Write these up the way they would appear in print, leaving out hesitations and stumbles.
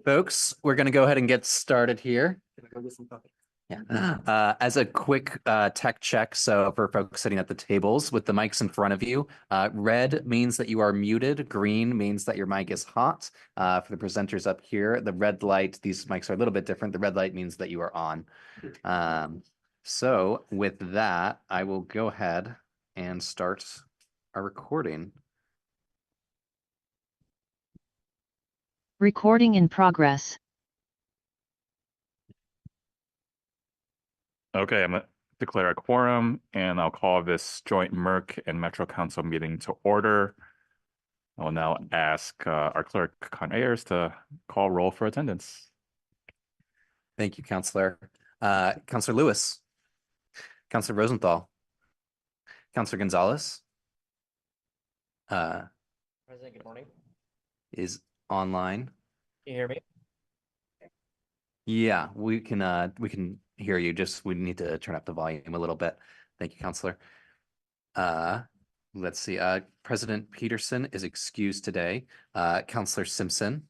Folks, we're going to go ahead and get started here. Yeah. As a quick tech check, so for folks sitting at the tables with the mics in front of you, red means that you are muted, green means that your mic is hot. For the presenters up here, the red light, these mics are a little bit different. The red light means that you are on. So with that, I will go ahead and start our recording. Recording in progress. Okay, I'm going to declare a quorum, and I'll call this joint Merck and Metro Council meeting to order. I will now ask our clerk, Con Ayers, to call roll for attendance. Thank you, Counselor. Counselor Lewis, Counselor Rosenthal, Counselor Gonzalez. President, good morning. Is online. Can you hear me? Yeah, we can hear you. Just we need to turn up the volume a little bit. Thank you, Counselor. Let's see. President Peterson is excused today. Counselor Simpson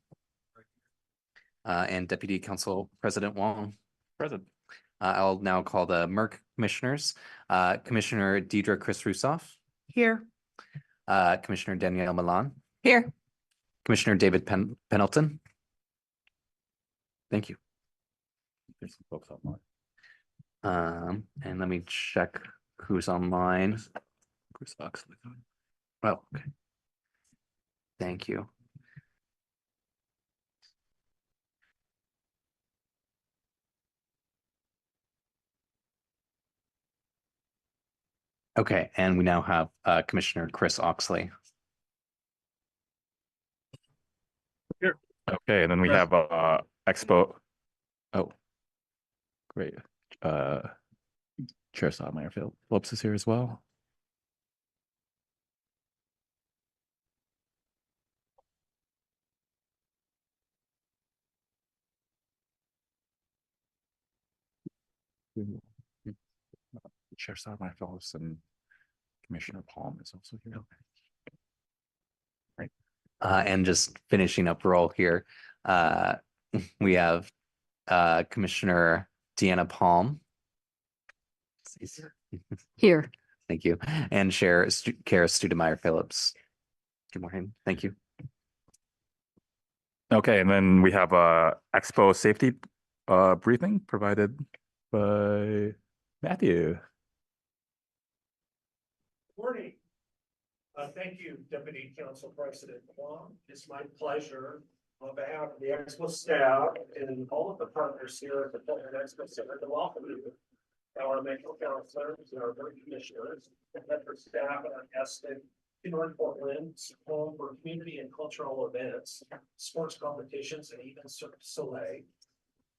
and Deputy Council President Wong. Present. I'll now call the Merck commissioners. Commissioner Deidre Chris Rusoff. Here. Commissioner Danielle Milan. Here. Commissioner David Pendleton. Thank you. There's some folks online. And let me check who's online. Chris Oxley. Oh, okay. Thank you. Okay, and we now have Commissioner Chris Oxley. Here. Okay, and then we have Expo. Oh, great. Chair Sotomayor Phillips is here as well. Chair Sotomayor Phillips and Commissioner Palm is also here. Right. And just finishing up roll here, we have Commissioner Deanna Palm. Here. Thank you. And Chair Kara Studemeyer Phillips. Good morning. Thank you. Okay, and then we have a Expo safety briefing provided by Matthew. Morning. Thank you, Deputy Council President Wong. It's my pleasure on behalf of the Expo staff and all of the partners here at the Portland Expo Center to welcome you, our Metro Councilors and our board commissioners, and Metro staff and our guests in North Portland, home for community and cultural events, sports competitions, and even Cirque du Soleil.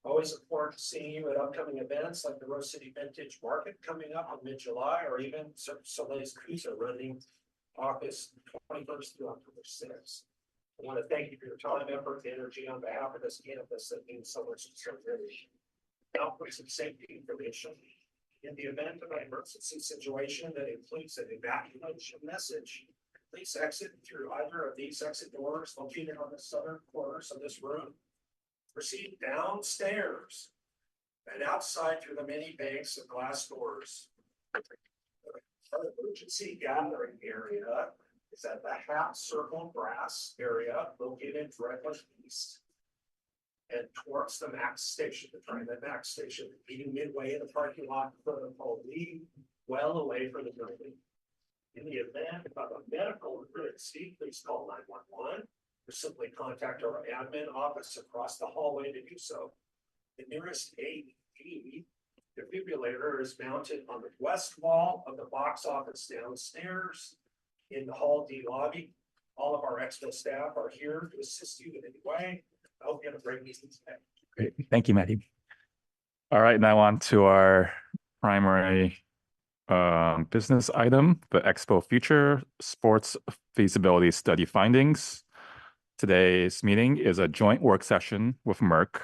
Always look forward to seeing you at upcoming events like the Rose City Vintage Market coming up in mid-July, or even Cirque du Soleil's Cruiser running August 21st through October 6th. I want to thank you for your time, effort, and energy on behalf of this campus that means so much to so many. Now for some safety information. In the event of an emergency situation that includes an evacuation message, please exit through either of these exit doors located on the southern corners of this room. Proceed downstairs and outside through the many banks of glass doors. Our emergency gathering area is at the half circle brass area located directly east and towards the MAX station, the TriMet MAX station, meeting midway in the parking lot for the lead well away from the building. In the event of a medical emergency, please call 911 or simply contact our admin office across the hallway to do so. The nearest AED defibrillator is mounted on the west wall of the box office downstairs in the Hall D lobby. All of our Expo staff are here to assist you in any way. I hope you have a great meeting today. Great. Thank you, Matthew. All right, now on to our primary business item, the Expo Future Sports Feasibility Study Findings. Today's meeting is a joint work session with Merck.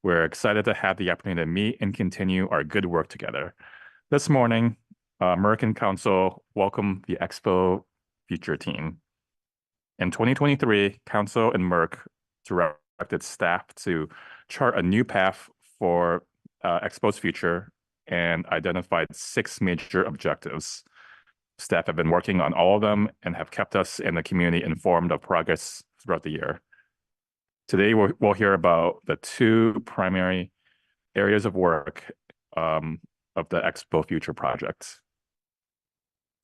We're excited to have the opportunity to meet and continue our good work together. This morning, Merck and Council welcome the Expo Future team. In 2023, Council and Merck, throughout directed staff to chart a new path for Expo's future and identified 6 major objectives. Staff have been working on all of them and have kept us and the community informed of progress throughout the year. Today, we'll hear about the 2 primary areas of work of the Expo Future project.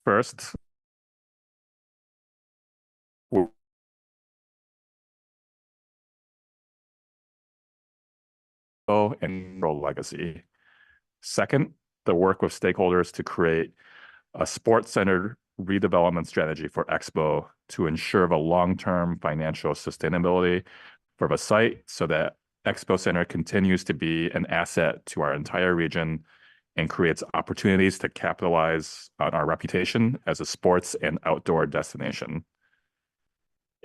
First, and role legacy. Second, the work with stakeholders to create a sports-centered redevelopment strategy for Expo to ensure the long-term financial sustainability for the site so that Expo Center continues to be an asset to our entire region and creates opportunities to capitalize on our reputation as a sports and outdoor destination.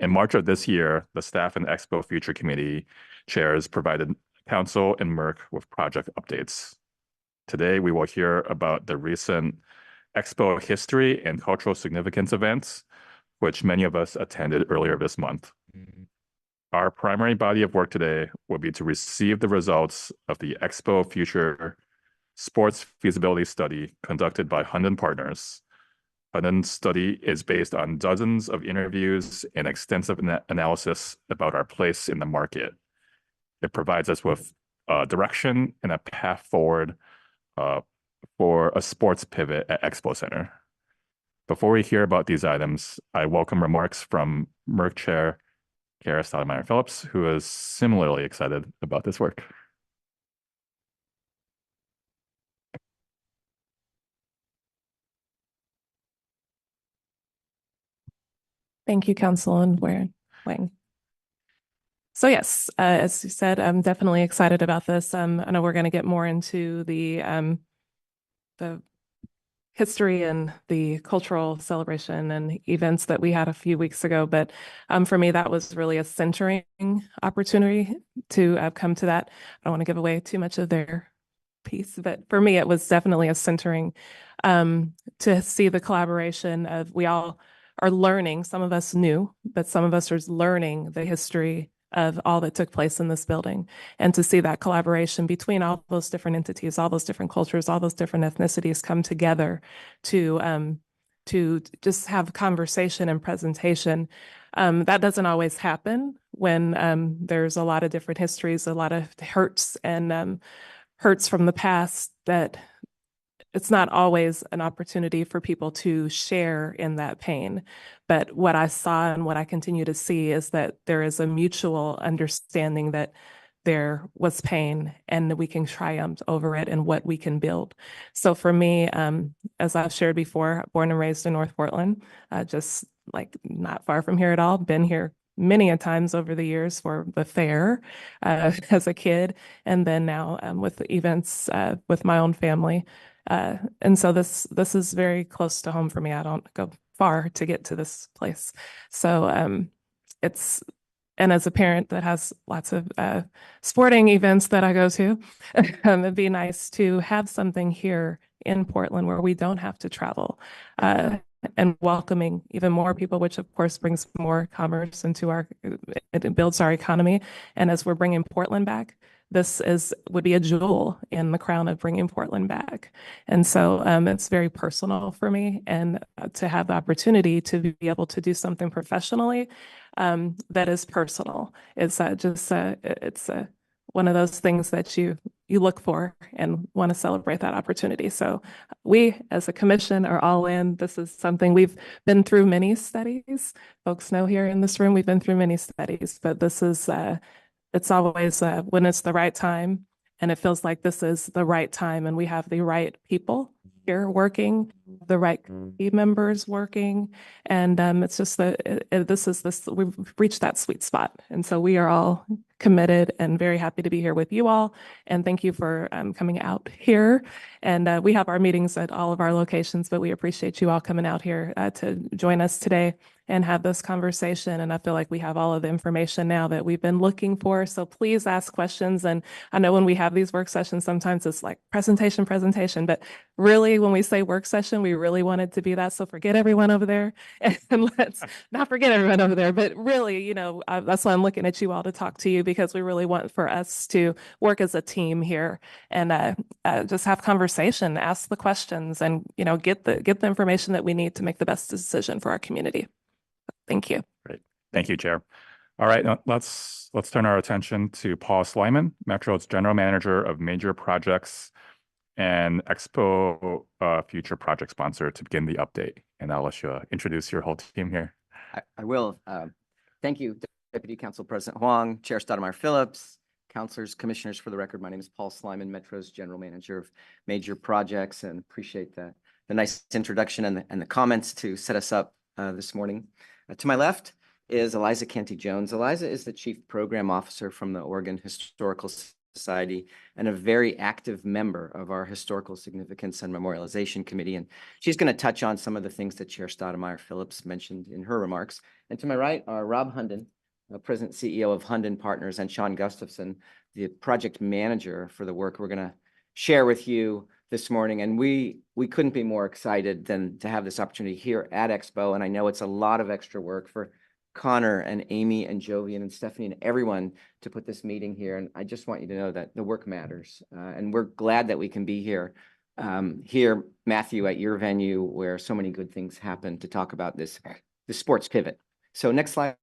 In March of this year, the staff and Expo Future Committee chairs provided Council and Merck with project updates. Today, we will hear about the recent Expo history and cultural significance events, which many of us attended earlier this month. Our primary body of work today will be to receive the results of the Expo Future Sports Feasibility Study conducted by Hunden Partners. Hunden's study is based on dozens of interviews and extensive analysis about our place in the market. It provides us with direction and a path forward for a sports pivot at Expo Center. Before we hear about these items, I welcome remarks from Merck Chair Kara Stoudemire Phillips, who is similarly excited about this work. Thank you, Councilman Wang. So yes, as you said, I'm definitely excited about this. I know we're going to get more into the history and the cultural celebration and events that we had a few weeks ago. But for me, that was really a centering opportunity to come to that. I don't want to give away too much of their piece, but for me, it was definitely a centering to see the collaboration of we all are learning. Some of us knew, but some of us are learning the history of all that took place in this building, and to see that collaboration between all those different entities, all those different cultures, all those different ethnicities come together to just have conversation and presentation. That doesn't always happen when there's a lot of different histories, a lot of hurts and hurts from the past, that it's not always an opportunity for people to share in that pain. But what I saw and what I continue to see is that there is a mutual understanding that there was pain and that we can triumph over it and what we can build. So for me, as I've shared before, born and raised in North Portland, just like not far from here at all, been here many a times over the years for the fair as a kid, and then now with the events with my own family. And so this is very close to home for me. I don't go far to get to this place. So and as a parent that has lots of sporting events that I go to, it'd be nice to have something here in Portland where we don't have to travel, and welcoming even more people, which of course brings more commerce into it builds our economy. And as we're bringing Portland back, this would be a jewel in the crown of bringing Portland back. And so it's very personal for me, and to have the opportunity to be able to do something professionally that is personal. It's it's one of those things that you look for and want to celebrate that opportunity. So we as a commission are all in. This is something we've been through many studies. Folks know here in this room, we've been through many studies, but this is it's always when it's the right time, and it feels like this is the right time, and we have the right people here working, the right team members working, and it's just we've reached that sweet spot, and so we are all committed and very happy to be here with you all, and thank you for coming out here. And we have our meetings at all of our locations, but we appreciate you all coming out here to join us today. and have this conversation. And I feel like we have all of the information now that we've been looking for. So please ask questions. And I know when we have these work sessions, sometimes it's like presentation, but really when we say work session, we really want it to be that. So forget everyone over there and let's not forget everyone over there. But really, you know, that's why I'm looking at you all to talk to you, because we really want for us to work as a team here and just have conversation, ask the questions, and, you know, get the information that we need to make the best decision for our community. Thank you. Great. Thank you, Chair. All right, now let's turn our attention to Paul Slyman, Metro's General Manager of Major Projects and Expo Future Project Sponsor, to begin the update. And I'll let you introduce your whole team here. I will. Thank you, Deputy Council President Huang, Chair Stoudemire Phillips, councilors, commissioners. For the record, my name is Paul Slyman, Metro's General Manager of Major Projects, and appreciate the nice introduction and the comments to set us up this morning. To my left is Eliza Canty-Jones. Eliza is the Chief Program Officer from the Oregon Historical Society and a very active member of our Historical Significance and Memorialization Committee. And she's going to touch on some of the things that Chair Stoudemire Phillips mentioned in her remarks. And to my right are Rob Hunden, President CEO of Hunden Partners, and Sean Gustafson, the project manager for the work we're going to share with you this morning. And we couldn't be more excited than to have this opportunity here at Expo. And I know it's a lot of extra work for Connor and Amy and Jovian and Stephanie and everyone to put this meeting here. And I just want you to know that the work matters. And we're glad that we can be here, Matthew, at your venue where so many good things happen, to talk about this sports pivot. So next slide.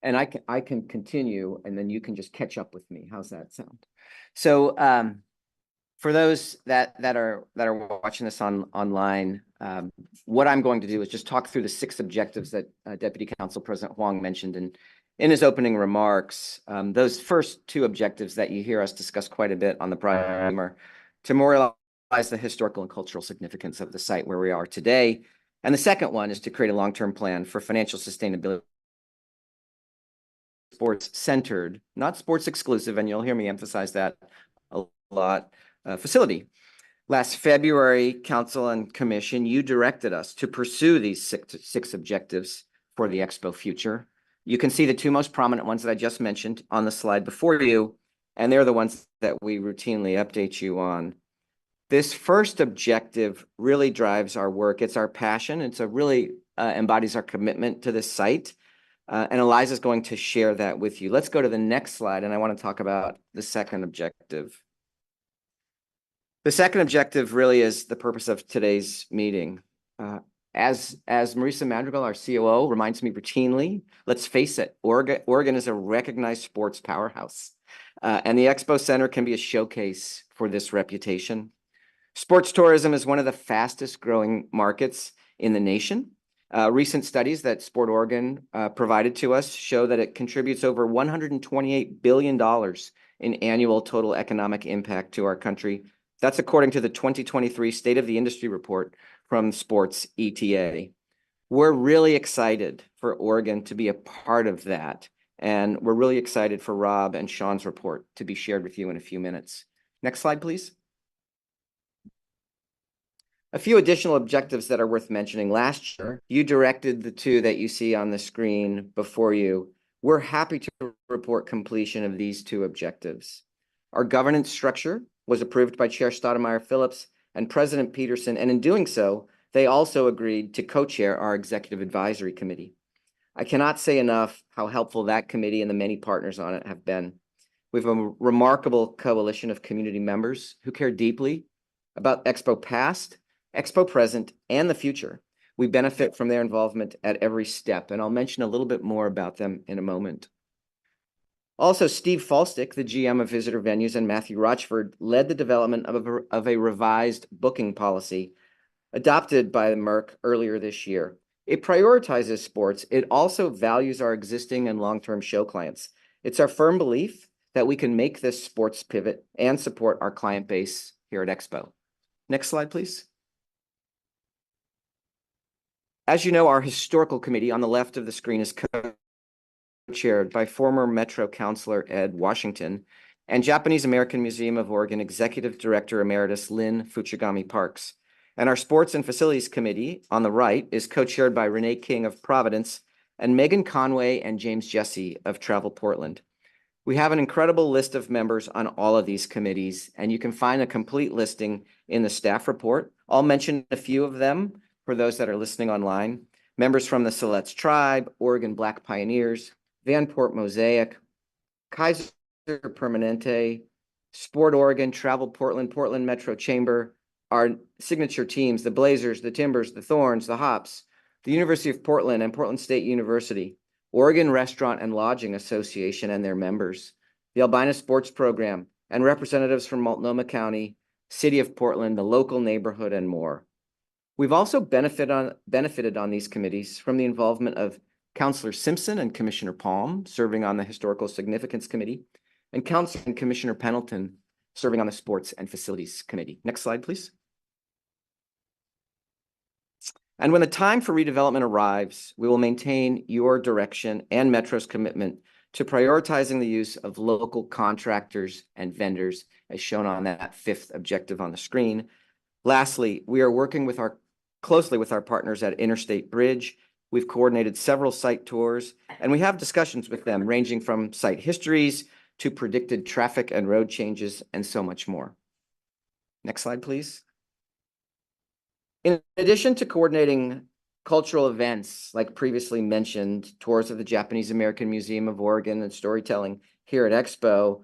And I can continue, and then you can just catch up with me. How's that sound? So for those that are watching this online, what I'm going to do is just talk through the 6 objectives that Deputy Council President Huang mentioned in his opening remarks. Those first 2 objectives that you hear us discuss quite a bit on the primer, to memorialize the historical and cultural significance of the site where we are today. And the second one is to create a long-term plan for financial sustainability, sports centered, not sports exclusive, and you'll hear me emphasize that a lot, facility. Last February, Council and Commission, you directed us to pursue these six objectives for the Expo Future. You can see the 2 most prominent ones that I just mentioned on the slide before you, and they're the ones that we routinely update you on. This first objective really drives our work. It's our passion. It's really embodies our commitment to this site. And Eliza's going to share that with you. Let's go to the next slide, and I want to talk about the second objective. The second objective really is the purpose of today's meeting. As Marisa Madrigal, our COO, reminds me routinely, let's face it, Oregon is a recognized sports powerhouse. And the Expo Center can be a showcase for this reputation. Sports tourism is one of the fastest growing markets in the nation. Recent studies that Sport Oregon provided to us show that it contributes over $128 billion in annual total economic impact to our country. That's according to the 2023 State of the Industry report from Sports ETA. We're really excited for Oregon to be a part of that. And we're really excited for Rob and Sean's report to be shared with you in a few minutes. Next slide, please. A few additional objectives that are worth mentioning. Last year, you directed the 2 that you see on the screen before you. We're happy to report completion of these 2 objectives. Our governance structure was approved by Chair Stoudemire Phillips and President Peterson, and in doing so, they also agreed to co-chair our Executive Advisory Committee. I cannot say enough how helpful that committee and the many partners on it have been. We have a remarkable coalition of community members who care deeply about Expo past, Expo present, and the future. We benefit from their involvement at every step, and I'll mention a little bit more about them in a moment. Also, Steve Falstick, the GM of Visitor Venues, and Matthew Rochford led the development of a revised booking policy adopted by Merck earlier this year. It prioritizes sports. It also values our existing and long-term show clients. It's our firm belief that we can make this sports pivot and support our client base here at Expo. Next slide, please. As you know, our historical committee on the left of the screen is co-chaired by former Metro Councilor Ed Washington and Japanese American Museum of Oregon Executive Director Emeritus Lynn Fuchigami Parks. And our Sports and Facilities Committee on the right is co-chaired by Renee King of Providence and Megan Conway and James Jesse of Travel Portland. We have an incredible list of members on all of these committees, and you can find a complete listing in the staff report. I'll mention a few of them for those that are listening online. Members from the Siletz Tribe, Oregon Black Pioneers, Vanport Mosaic, Kaiser Permanente, Sport Oregon, Travel Portland, Portland Metro Chamber, our signature teams, the Blazers, the Timbers, the Thorns, the Hops, the University of Portland and Portland State University, Oregon Restaurant and Lodging Association and their members, the Albina Sports Program, and representatives from Multnomah County, City of Portland, the local neighborhood, and more. We've also benefited on these committees from the involvement of Councilor Simpson and Commissioner Palm, serving on the Historical Significance Committee, and Councilor and Commissioner Pendleton, serving on the Sports and Facilities Committee. Next slide, please. And when the time for redevelopment arrives, we will maintain your direction and Metro's commitment to prioritizing the use of local contractors and vendors, as shown on that fifth objective on the screen. Lastly, we are working closely with our partners at Interstate Bridge. We've coordinated several site tours, and we have discussions with them ranging from site histories to predicted traffic and road changes and so much more. Next slide, please. In addition to coordinating cultural events, like previously mentioned, tours of the Japanese American Museum of Oregon and storytelling here at Expo,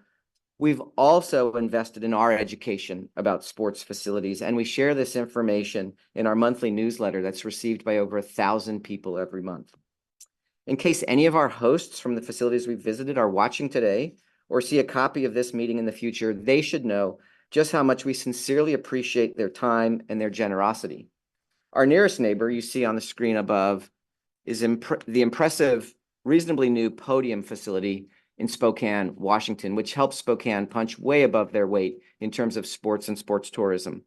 we've also invested in our education about sports facilities, and we share this information in our monthly newsletter that's received by over 1,000 people every month. In case any of our hosts from the facilities we've visited are watching today or see a copy of this meeting in the future, they should know just how much we sincerely appreciate their time and their generosity. Our nearest neighbor you see on the screen above is the impressive, reasonably new podium facility in Spokane, Washington, which helps Spokane punch way above their weight in terms of sports and sports tourism.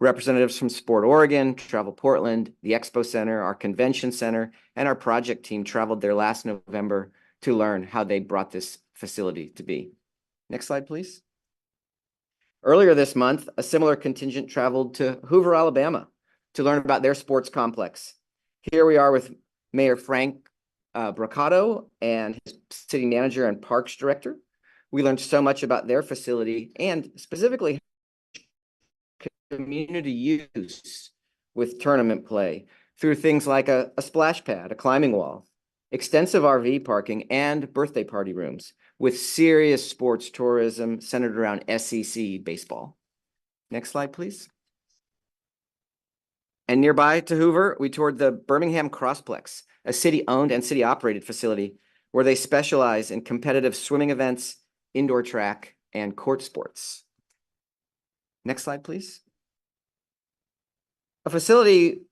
Representatives from Sport Oregon, Travel Portland, the Expo Center, our Convention Center, and our project team traveled there last November to learn how they brought this facility to be. Next slide, please. Earlier this month, a similar contingent traveled to Hoover, Alabama to learn about their sports complex. Here we are with Mayor Frank Braccato and his city manager and parks director. We learned so much about their facility and specifically community use with tournament play through things like a splash pad, a climbing wall, extensive RV parking, and birthday party rooms with serious sports tourism centered around SEC baseball. Next slide, please. And nearby to Hoover, we toured the Birmingham Crossplex, a city-owned and city-operated facility where they specialize in competitive swimming events, indoor track, and court sports. Next slide, please. A facility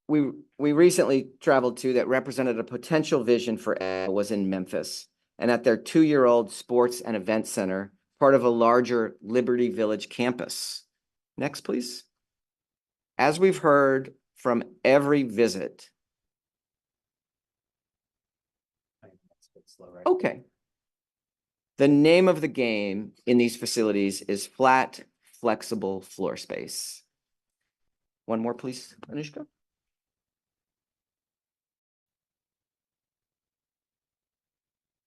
we recently traveled to that represented a potential vision for Expo was in Memphis, and at their 2-year-old sports and event center, part of a larger Liberty Village campus. Next, please. As we've heard from every visit. Okay. The name of the game in these facilities is flat, flexible floor space. One more, please, Anushka.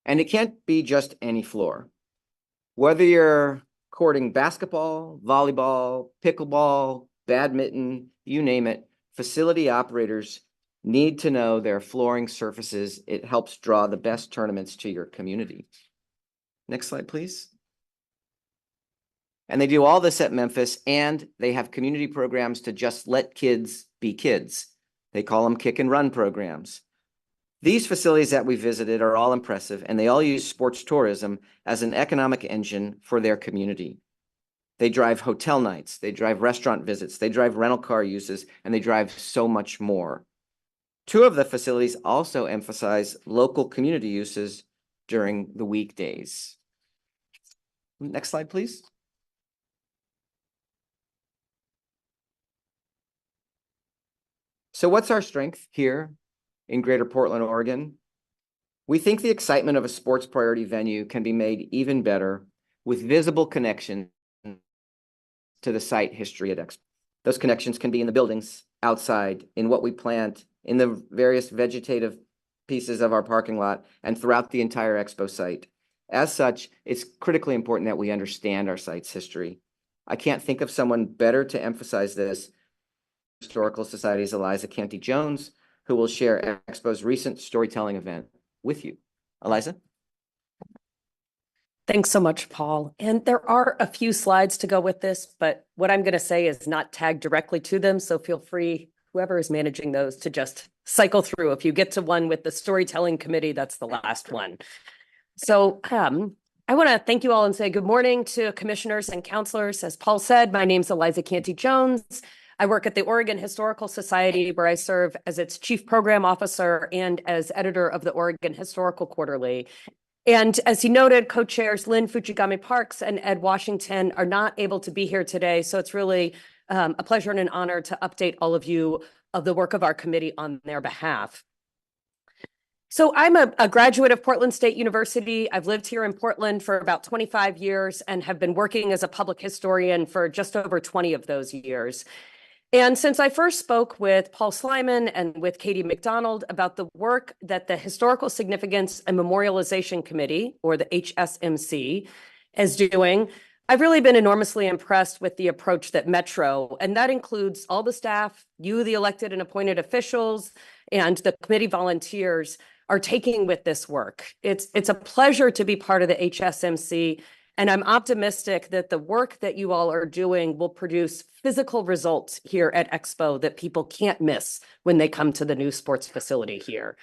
And it can't be just any floor. Whether you're courting basketball, volleyball, pickleball, badminton, you name it, facility operators need to know their flooring surfaces. It helps draw the best tournaments to your community. Next slide, please. And they do all this at Memphis, and they have community programs to just let kids be kids. They call them kick and run programs. These facilities that we visited are all impressive, and they all use sports tourism as an economic engine for their community. They drive hotel nights, they drive restaurant visits, they drive rental car uses, and they drive so much more. Two of the facilities also emphasize local community uses during the weekdays. Next slide, please. So what's our strength here in Greater Portland, Oregon? We think the excitement of a sports priority venue can be made even better with visible connections to the site history at Expo. Those connections can be in the buildings, outside, in what we plant, in the various vegetative pieces of our parking lot, and throughout the entire Expo site. As such, it's critically important that we understand our site's history. I can't think of someone better to emphasize this. Historical Society's Eliza Canty Jones, who will share Expo's recent storytelling event with you. Eliza? Thanks so much, Paul. And there are a few slides to go with this, but what I'm going to say is not tagged directly to them. So feel free, whoever is managing those, to just cycle through. If you get to one with the storytelling committee, that's the last one. So I want to thank you all and say good morning to commissioners and counselors. As Paul said, my name's Eliza Canty Jones. I work at the Oregon Historical Society, where I serve as its chief program officer and as editor of the Oregon Historical Quarterly. And as he noted, co-chairs Lynn Fujigami Parks and Ed Washington are not able to be here today. So it's really a pleasure and an honor to update all of you of the work of our committee on their behalf. So I'm a graduate of Portland State University. I've lived here in Portland for about 25 years and have been working as a public historian for just over 20 of those years. And since I first spoke with Paul Slyman and with Katie McDonald about the work that the Historical Significance and Memorialization Committee, or the HSMC, is doing, I've really been enormously impressed with the approach that Metro, and that includes all the staff, you, the elected and appointed officials, and the committee volunteers are taking with this work. It's a pleasure to be part of the HSMC, and I'm optimistic that the work that you all are doing will produce physical results here at Expo that people can't miss when they come to the new sports facility here.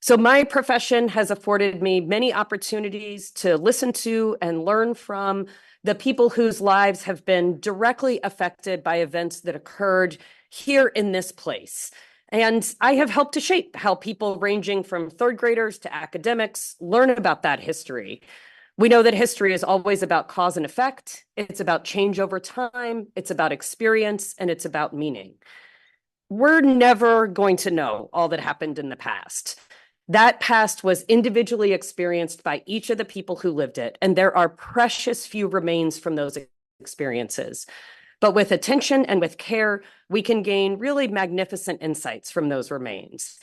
So my profession has afforded me many opportunities to listen to and learn from the people whose lives have been directly affected by events that occurred here in this place. And I have helped to shape how people ranging from third graders to academics learn about that history. We know that history is always about cause and effect. It's about change over time. It's about experience, and it's about meaning. We're never going to know all that happened in the past. That past was individually experienced by each of the people who lived it, and there are precious few remains from those experiences. But with attention and with care, we can gain really magnificent insights from those remains.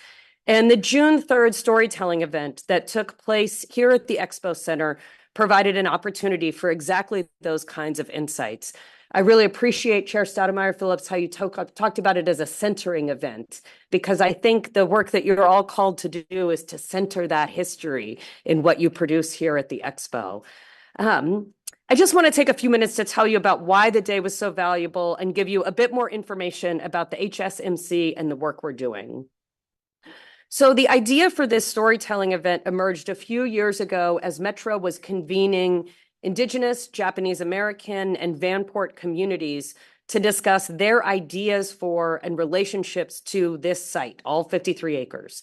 And the June 3rd storytelling event that took place here at the Expo Center provided an opportunity for exactly those kinds of insights. I really appreciate, Chair Stoudemire Phillips, how you talked about it as a centering event, because I think the work that you're all called to do is to center that history in what you produce here at the Expo. I just want to take a few minutes to tell you about why the day was so valuable and give you a bit more information about the HSMC and the work we're doing. So the idea for this storytelling event emerged a few years ago as Metro was convening Indigenous, Japanese American, and Vanport communities to discuss their ideas for and relationships to this site, all 53 acres.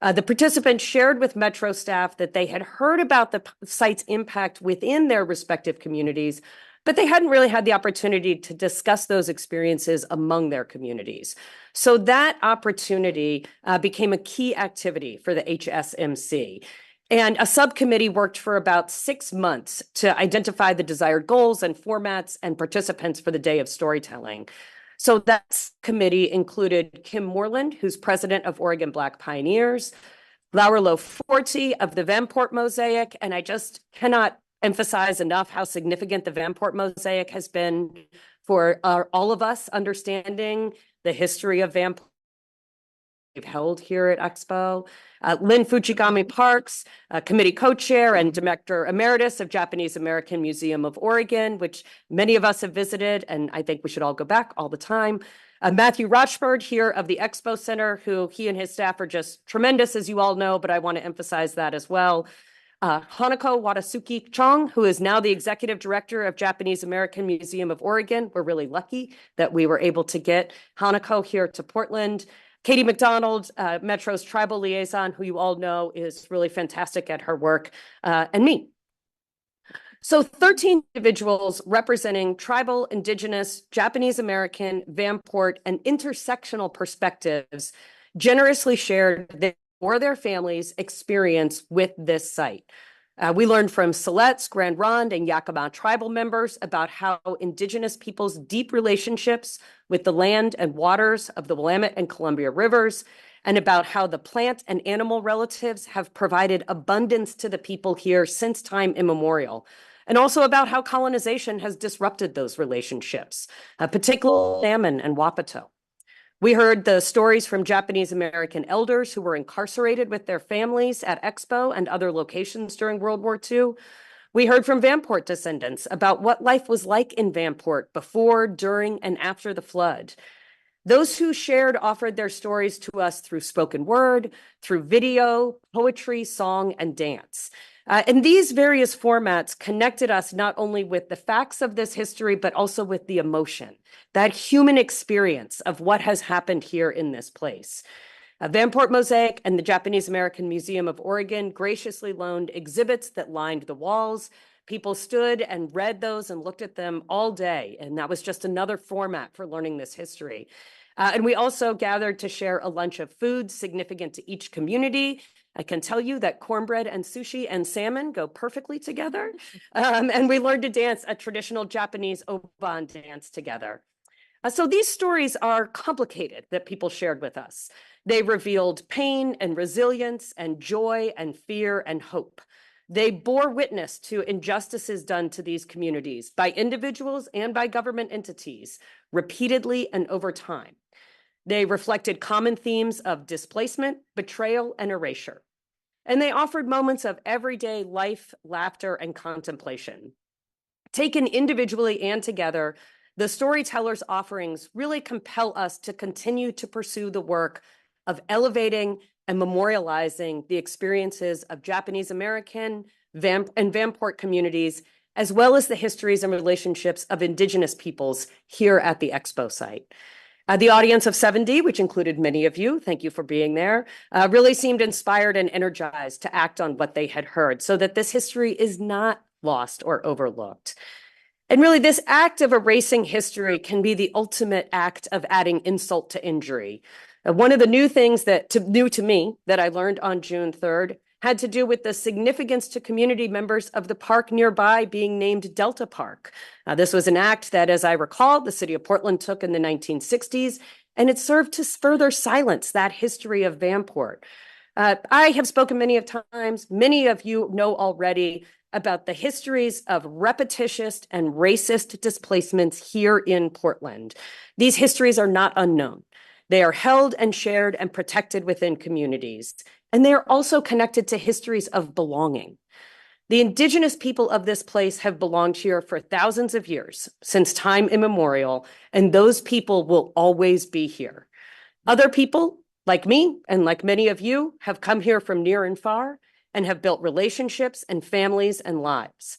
The participants shared with Metro staff that they had heard about the site's impact within their respective communities, but they hadn't really had the opportunity to discuss those experiences among their communities. So that opportunity became a key activity for the HSMC. And a subcommittee worked for about 6 months to identify the desired goals and formats and participants for the Day of Storytelling. So that committee included Kim Moreland, who's president of Oregon Black Pioneers, Laura Loforti of the Vanport Mosaic, and I just cannot emphasize enough how significant the Vanport Mosaic has been for all of us understanding the history of Vanport we've held here at Expo. Lynn Fujigami Parks, committee co-chair and director emeritus of Japanese American Museum of Oregon, which many of us have visited, and I think we should all go back all the time. Matthew Rochford here of the Expo Center, who he and his staff are just tremendous, as you all know, but I want to emphasize that as well. Hanako Wadasuki Chong, who is now the executive director of Japanese American Museum of Oregon. We're really lucky that we were able to get Hanako here to Portland. Katie McDonald, Metro's tribal liaison, who you all know is really fantastic at her work, and me. So 13 individuals representing tribal, indigenous, Japanese American, Vanport, and intersectional perspectives generously shared their families' experience with this site. We learned from Siletz, Grand Ronde, and Yakima tribal members about how indigenous peoples' deep relationships with the land and waters of the Willamette and Columbia rivers, and about how the plant and animal relatives have provided abundance to the people here since time immemorial, and also about how colonization has disrupted those relationships, particularly salmon and Wapato. We heard the stories from Japanese American elders who were incarcerated with their families at Expo and other locations during World War II. We heard from Vanport descendants about what life was like in Vanport before, during, and after the flood. Those who shared offered their stories to us through spoken word, through video, poetry, song, and dance. And these various formats connected us not only with the facts of this history, but also with the emotion, that human experience of what has happened here in this place. Vanport Mosaic and the Japanese American Museum of Oregon graciously loaned exhibits that lined the walls. People stood and read those and looked at them all day, and that was just another format for learning this history. And we also gathered to share a lunch of food significant to each community. I can tell you that cornbread and sushi and salmon go perfectly together. And we learned to dance a traditional Japanese oban dance together. So these stories are complicated that people shared with us. They revealed pain and resilience and joy and fear and hope. They bore witness to injustices done to these communities by individuals and by government entities repeatedly and over time. They reflected common themes of displacement, betrayal, and erasure. And they offered moments of everyday life, laughter, and contemplation. Taken individually and together, the storytellers' offerings really compel us to continue to pursue the work of elevating and memorializing the experiences of Japanese American and Vanport communities, as well as the histories and relationships of indigenous peoples here at the Expo site. The audience of 7D, which included many of you, thank you for being there, really seemed inspired and energized to act on what they had heard so that this history is not lost or overlooked. And really, this act of erasing history can be the ultimate act of adding insult to injury. One of the new things new to me that I learned on June 3rd had to do with the significance to community members of the park nearby being named Delta Park. This was an act that, as I recall, the city of Portland took in the 1960s, and it served to further silence that history of Vanport. I have spoken many times, many of you know already about the histories of repetitious and racist displacements here in Portland. These histories are not unknown. They are held and shared and protected within communities. And they are also connected to histories of belonging. The indigenous people of this place have belonged here for thousands of years, since time immemorial, and those people will always be here. Other people, like me and like many of you, have come here from near and far and have built relationships and families and lives.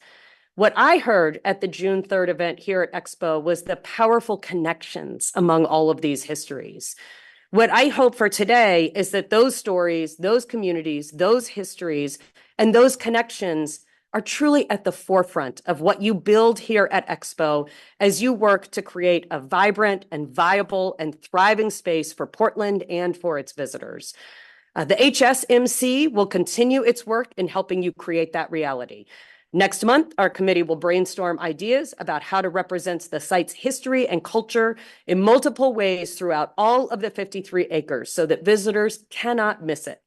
What I heard at the June 3rd event here at Expo was the powerful connections among all of these histories. What I hope for today is that those stories, those communities, those histories, and those connections are truly at the forefront of what you build here at Expo as you work to create a vibrant and viable and thriving space for Portland and for its visitors. The HSMC will continue its work in helping you create that reality. Next month, our committee will brainstorm ideas about how to represent the site's history and culture in multiple ways throughout all of the 53 acres so that visitors cannot miss it.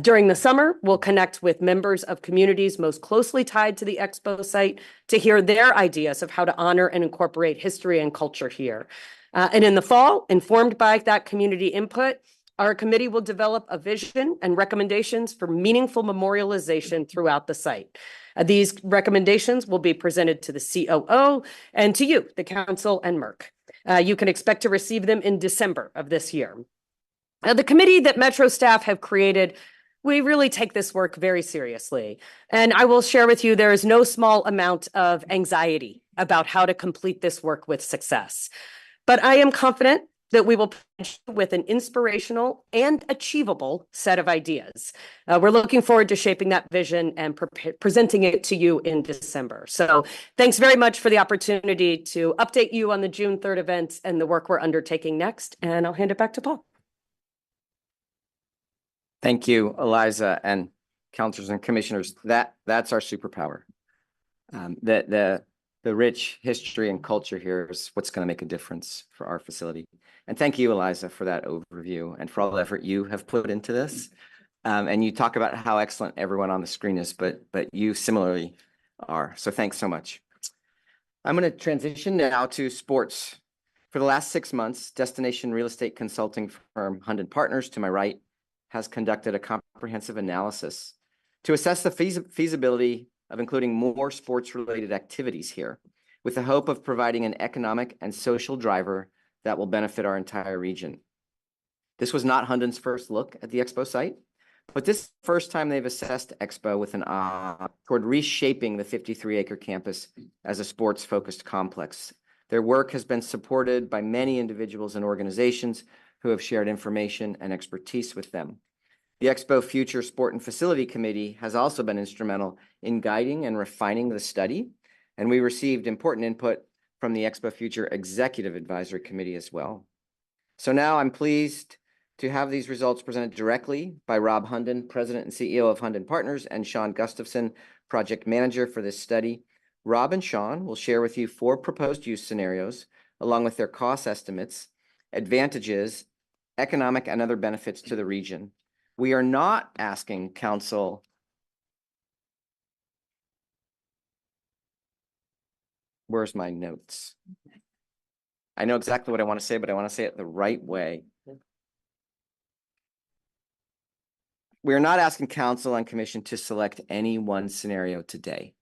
During the summer, we'll connect with members of communities most closely tied to the Expo site to hear their ideas of how to honor and incorporate history and culture here. And in the fall, informed by that community input, our committee will develop a vision and recommendations for meaningful memorialization throughout the site. These recommendations will be presented to the COO and to you, the council and MERC. You can expect to receive them in December of this year. The committee that Metro staff have created, we really take this work very seriously. And I will share with you, there is no small amount of anxiety about how to complete this work with success. But I am confident that we will present with an inspirational and achievable set of ideas. We're looking forward to shaping that vision and presenting it to you in December. So thanks very much for the opportunity to update you on the June 3rd events and the work we're undertaking next. And I'll hand it back to Paul. Thank you, Eliza, and councilors and commissioners. That's our superpower. The rich history and culture here is what's going to make a difference for our facility. And thank you, Eliza, for that overview and for all the effort you have put into this. And you talk about how excellent everyone on the screen is, but you similarly are. So thanks so much. I'm going to transition now to sports. For the last 6 months, destination real estate consulting firm Hunden Partners, to my right, has conducted a comprehensive analysis to assess the feasibility of including more sports-related activities here, with the hope of providing an economic and social driver that will benefit our entire region. This was not Hunden's first look at the Expo site, but this is the first time they've assessed Expo with an eye toward reshaping the 53-acre campus as a sports-focused complex. Their work has been supported by many individuals and organizations who have shared information and expertise with them. The Expo Future Sport and Facility Committee has also been instrumental in guiding and refining the study, and we received important input from the Expo Future Executive Advisory Committee as well. So now I'm pleased to have these results presented directly by Rob Hunden, President and CEO of Hunden Partners, and Sean Gustafson, Project Manager for this study. Rob and Sean will share with you 4 proposed use scenarios, along with their cost estimates, advantages, economic and other benefits to the region. We are not asking council where's my notes? I know exactly what I want to say, but I want to say it the right way. We are not asking council and commission to select any one scenario today.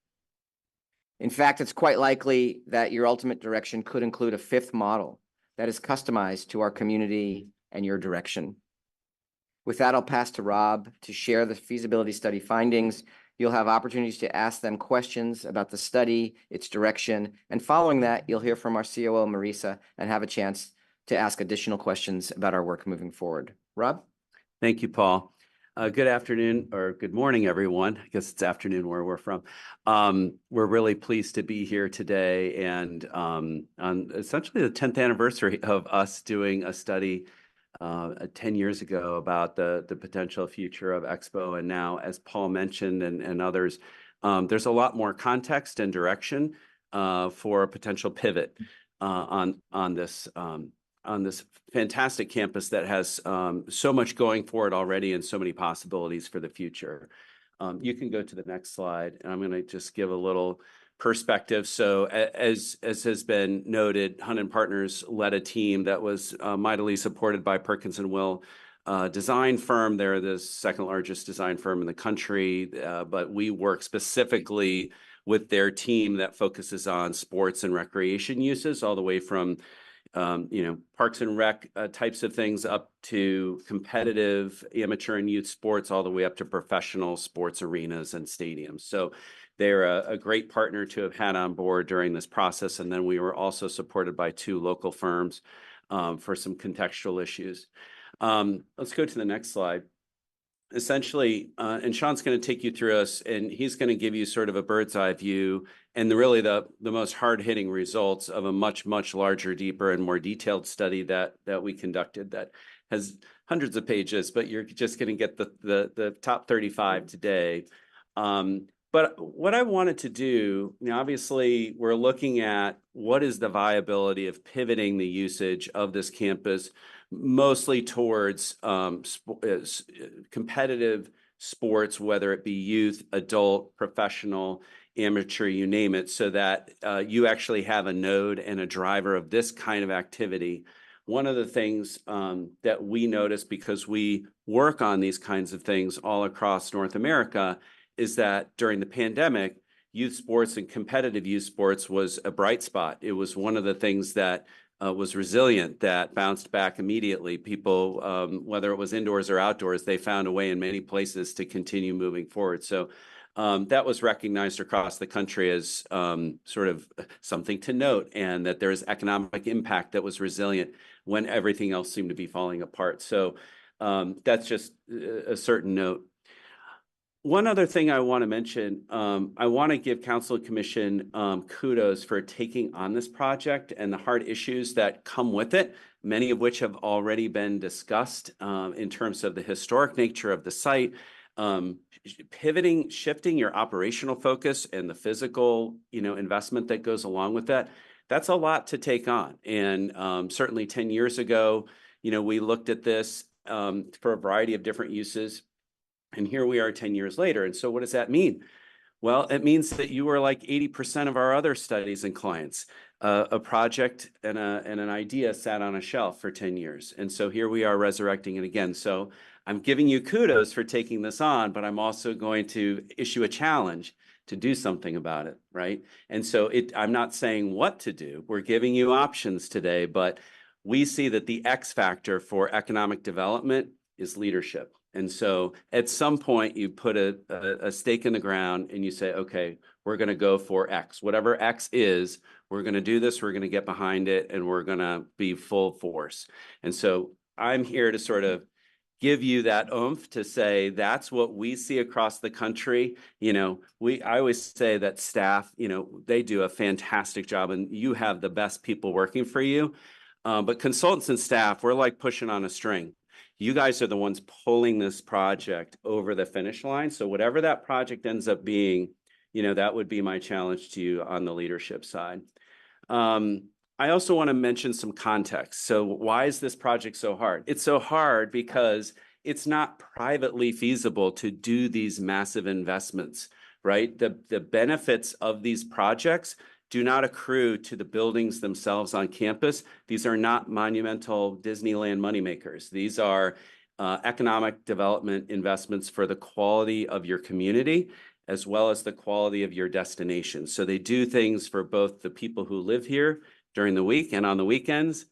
In fact, it's quite likely that your ultimate direction could include a 5th model that is customized to our community and your direction. With that, I'll pass to Rob to share the feasibility study findings. You'll have opportunities to ask them questions about the study, its direction, and following that, you'll hear from our COO, Marisa, and have a chance to ask additional questions about our work moving forward. Rob? Thank you, Paul. Good afternoon or good morning, everyone. I guess it's afternoon where we're from. We're really pleased to be here today and on essentially the 10th anniversary of us doing a study 10 years ago about the potential future of Expo. And now, as Paul mentioned and others, there's a lot more context and direction for a potential pivot on this fantastic campus that has so much going for it already and so many possibilities for the future. You can go to the next slide, and I'm going to just give a little perspective. So as has been noted, Hunden Partners led a team that was mightily supported by Perkins & Will design firm. They're the 2nd largest design firm in the country, but we work specifically with their team that focuses on sports and recreation uses, all the way from parks and rec types of things up to competitive amateur and youth sports, all the way up to professional sports arenas and stadiums. So they're a great partner to have had on board during this process. And then we were also supported by 2 local firms for some contextual issues. Let's go to the next slide. Essentially, and Sean's going to take you through us, and he's going to give you sort of a bird's eye view and really the most hard-hitting results of a much, much larger, deeper, and more detailed study that we conducted that has hundreds of pages, but you're just going to get the top 35 today. But what I wanted to do, obviously, we're looking at what is the viability of pivoting the usage of this campus mostly towards competitive sports, whether it be youth, adult, professional, amateur, you name it, so that you actually have a node and a driver of this kind of activity. One of the things that we notice, because we work on these kinds of things all across North America, is that during the pandemic, youth sports and competitive youth sports was a bright spot. It was one of the things that was resilient, that bounced back immediately. People, whether it was indoors or outdoors, they found a way in many places to continue moving forward. So that was recognized across the country as sort of something to note, and that there's economic impact that was resilient when everything else seemed to be falling apart. So that's just a certain note. One other thing I want to mention, I want to give Council and Commission kudos for taking on this project and the hard issues that come with it, many of which have already been discussed in terms of the historic nature of the site, shifting your operational focus and the physical, investment that goes along with that. That's a lot to take on. And certainly 10 years ago, we looked at this for a variety of different uses. And here we are 10 years later. And so what does that mean? Well, it means that you are like 80% of our other studies and clients. A project and an idea sat on a shelf for 10 years. And so here we are resurrecting it again. So I'm giving you kudos for taking this on, but I'm also going to issue a challenge to do something about it, right? And so I'm not saying what to do. We're giving you options today, but we see that the X factor for economic development is leadership. And so at some point you put a stake in the ground and you say, okay, we're going to go for X. Whatever X is, we're going to do this, we're going to get behind it, and we're going to be full force. And so I'm here to sort of give you that oomph to say that's what we see across the country. I always say that staff, they do a fantastic job, and you have the best people working for you. But consultants and staff, we're like pushing on a string. You guys are the ones pulling this project over the finish line. So whatever that project ends up being, that would be my challenge to you on the leadership side. I also want to mention some context. So why is this project so hard? It's so hard because it's not privately feasible to do these massive investments, right? The benefits of these projects do not accrue to the buildings themselves on campus. These are not monumental Disneyland moneymakers. These are economic development investments for the quality of your community, as well as the quality of your destination. So they do things for both the people who live here during the week and on the weekends.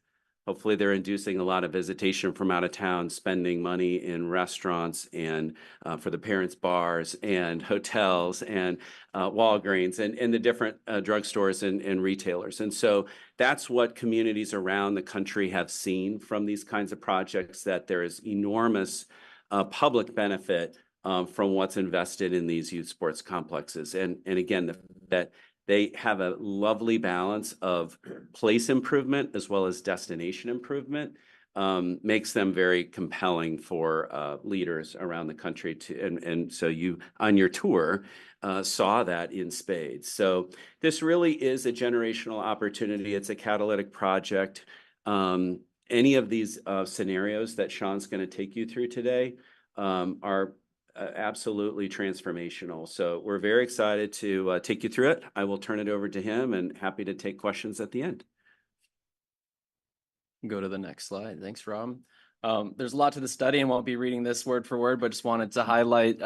Hopefully they're inducing a lot of visitation from out of town, spending money in restaurants and for the parents' bars and hotels and Walgreens and the different drugstores and retailers. And so that's what communities around the country have seen from these kinds of projects, that there is enormous public benefit from what's invested in these youth sports complexes. And again, that they have a lovely balance of place improvement as well as destination improvement, makes them very compelling for leaders around the country and so you on your tour saw that in spades. So this really is a generational opportunity. It's a catalytic project. Any of these scenarios that Sean's going to take you through today are absolutely transformational. So we're very excited to take you through it. I will turn it over to him and happy to take questions at the end. Go to the next slide. Thanks, Rob. There's a lot to the study and won't be reading this word for word, but just wanted to highlight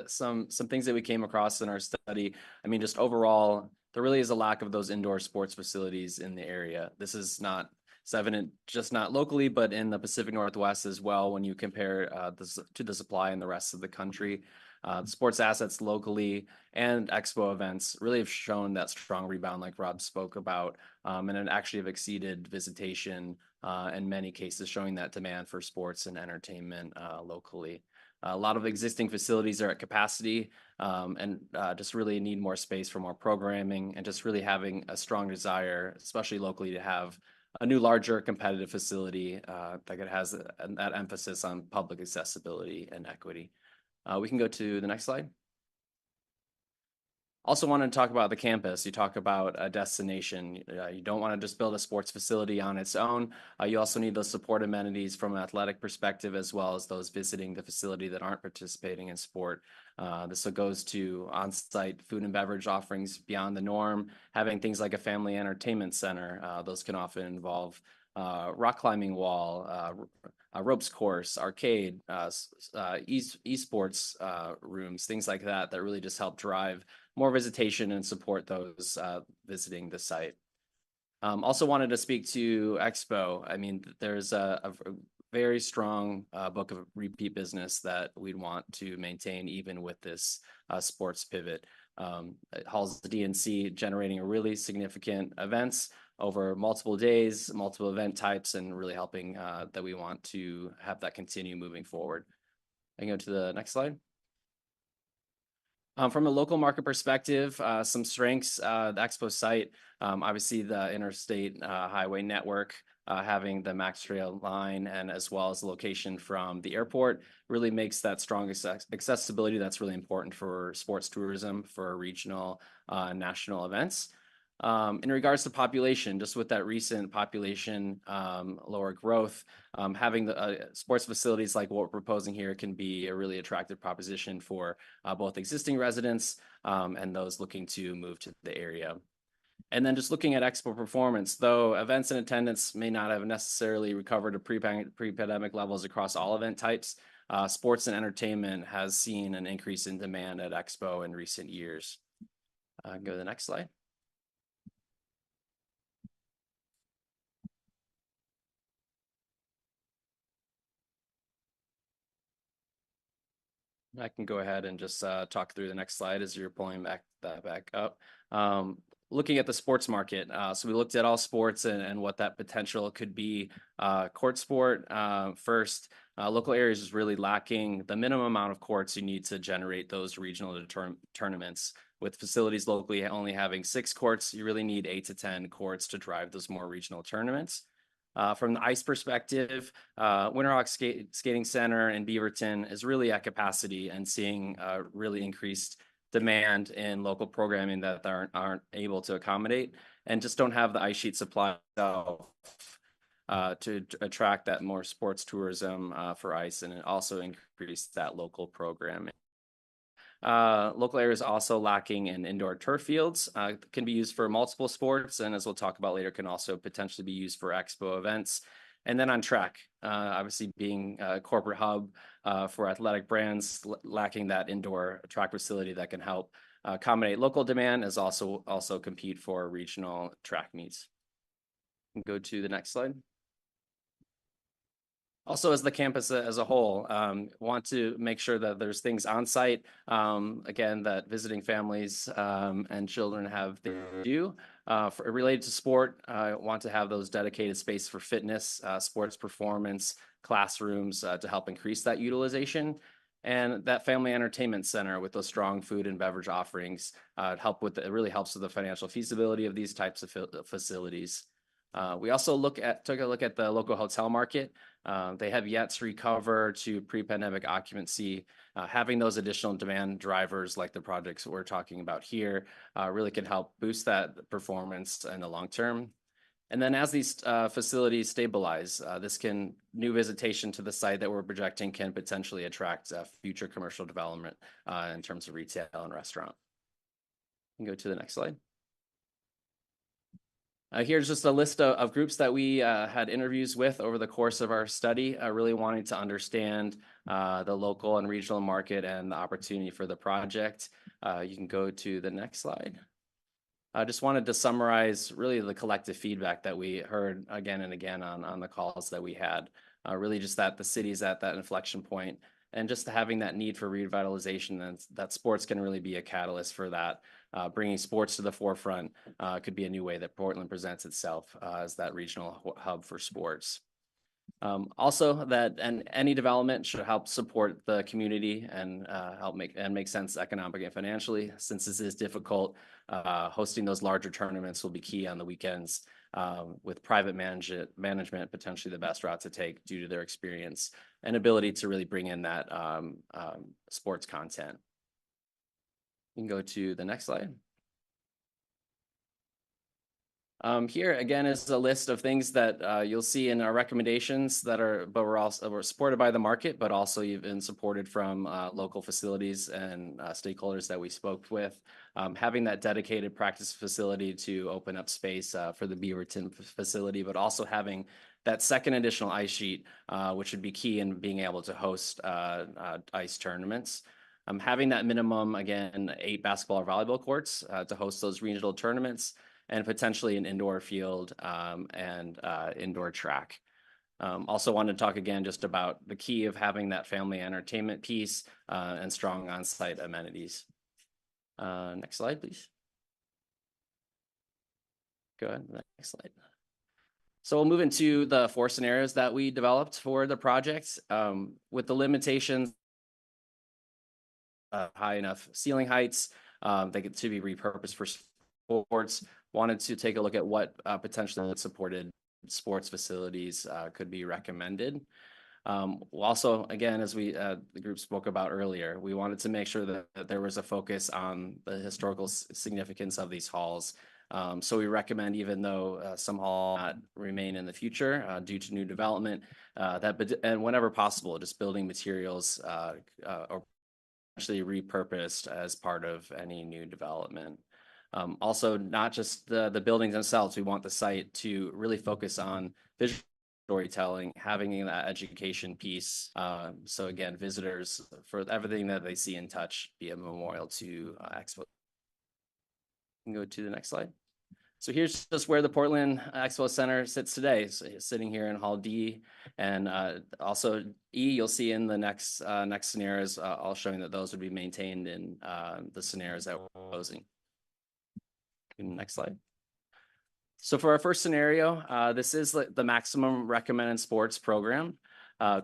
some things that we came across in our study. I mean, just overall, there really is a lack of those indoor sports facilities in the area. This is not evident just not locally, but in the Pacific Northwest as well, when you compare to the supply in the rest of the country. Sports assets locally and expo events really have shown that strong rebound like Rob spoke about, and it actually have exceeded visitation in many cases, showing that demand for sports and entertainment locally. A lot of existing facilities are at capacity and just really need more space for more programming, and just really having a strong desire, especially locally, to have a new, larger, competitive facility that has that emphasis on public accessibility and equity. We can go to the next slide. Also wanted to talk about the campus. You talk about a destination. You don't want to just build a sports facility on its own. You also need those support amenities from an athletic perspective, as well as those visiting the facility that aren't participating in sport. This goes to on-site food and beverage offerings beyond the norm, having things like a family entertainment center. Those can often involve rock climbing wall, a ropes course, arcade, esports rooms, things like that, that really just help drive more visitation and support those visiting the site. Also wanted to speak to Expo. I mean, there's a very strong book of repeat business that we'd want to maintain even with this sports pivot. Hall's DNC generating a really significant events over multiple days, multiple event types, and really helping that we want to have that continue moving forward. I can go to the next slide. From a local market perspective, some strengths, the Expo site, obviously the interstate highway network, having the Max Trail line and as well as the location from the airport really makes that strong accessibility that's really important for sports tourism, for regional national events. In regards to population, just with that recent population lower growth, having the sports facilities like what we're proposing here can be a really attractive proposition for both existing residents and those looking to move to the area. And then just looking at Expo performance, though events and attendance may not have necessarily recovered to pre-pandemic levels across all event types, sports and entertainment has seen an increase in demand at Expo in recent years. Go to the next slide. I can go ahead and just talk through the next slide as you're pulling that back up. Looking at the sports market, so we looked at all sports and what that potential could be. Court sport, first, local areas is really lacking the minimum amount of courts you need to generate those regional tournaments. With facilities locally only having 6 courts, you really need 8 to 10 courts to drive those more regional tournaments. From the ice perspective, Winterhawk Skating Center in Beaverton is really at capacity and seeing really increased demand in local programming that aren't able to accommodate and just don't have the ice sheet supply to attract that more sports tourism for ice and also increase that local programming. Local areas also lacking in indoor turf fields, can be used for multiple sports, and as we'll talk about later, can also potentially be used for Expo events. And then on track, obviously being a corporate hub for athletic brands, lacking that indoor track facility that can help accommodate local demand, as also compete for regional track meets. Go to the next slide. Also, as the campus as a whole, want to make sure that there's things on site, again, that visiting families and children have to do. Related to sport, want to have those dedicated space for fitness, sports performance, classrooms to help increase that utilization. And that family entertainment center with those strong food and beverage offerings it really helps with the financial feasibility of these types of facilities. We also took a look at the local hotel market. They have yet to recover to pre-pandemic occupancy. Having those additional demand drivers like the projects we're talking about here really can help boost that performance in the long term. And then as these facilities stabilize, new visitation to the site that we're projecting can potentially attract future commercial development in terms of retail and restaurant. You can go to the next slide. Here's just a list of groups that we had interviews with over the course of our study, really wanting to understand the local and regional market and the opportunity for the project. You can go to the next slide. I just wanted to summarize really the collective feedback that we heard again and again on the calls that we had. Really just that the city's at that inflection point and just having that need for revitalization and that sports can really be a catalyst for that. Bringing sports to the forefront could be a new way that Portland presents itself as that regional hub for sports. Also, any development should help support the community and help make sense economically and financially. Since this is difficult, hosting those larger tournaments will be key on the weekends. With private management potentially the best route to take due to their experience and ability to really bring in that sports content. You can go to the next slide. Here again is a list of things that you'll see in our recommendations we're supported by the market, but also even supported from local facilities and stakeholders that we spoke with. Having that dedicated practice facility to open up space for the Beaverton facility, but also having that second additional ice sheet, which would be key in being able to host ice tournaments. Having that minimum, again, 8 basketball or volleyball courts to host those regional tournaments. and potentially an indoor field and indoor track. Also wanted to talk again just about the key of having that family entertainment piece and strong on-site amenities. Next slide, please. Go ahead, next slide. So we'll move into the 4 scenarios that we developed for the project. With the limitations, high enough ceiling heights, they get to be repurposed for sports. Wanted to take a look at what potentially supported sports facilities could be recommended. Also, again, as the group spoke about earlier, we wanted to make sure that there was a focus on the historical significance of these halls. So we recommend, even though some halls not remain in the future due to new development, and whenever possible, just building materials or actually repurposed as part of any new development. Also, not just the buildings themselves, we want the site to really focus on visual storytelling, having that education piece. So again, visitors, for everything that they see and touch, be a memorial to Expo. You can go to the next slide. So here's just where the Portland Expo Center sits today. So sitting here in Hall D, and also E, you'll see in the next scenarios, all showing that those would be maintained in the scenarios that we're proposing. Next slide. So for our first scenario, this is the maximum recommended sports program,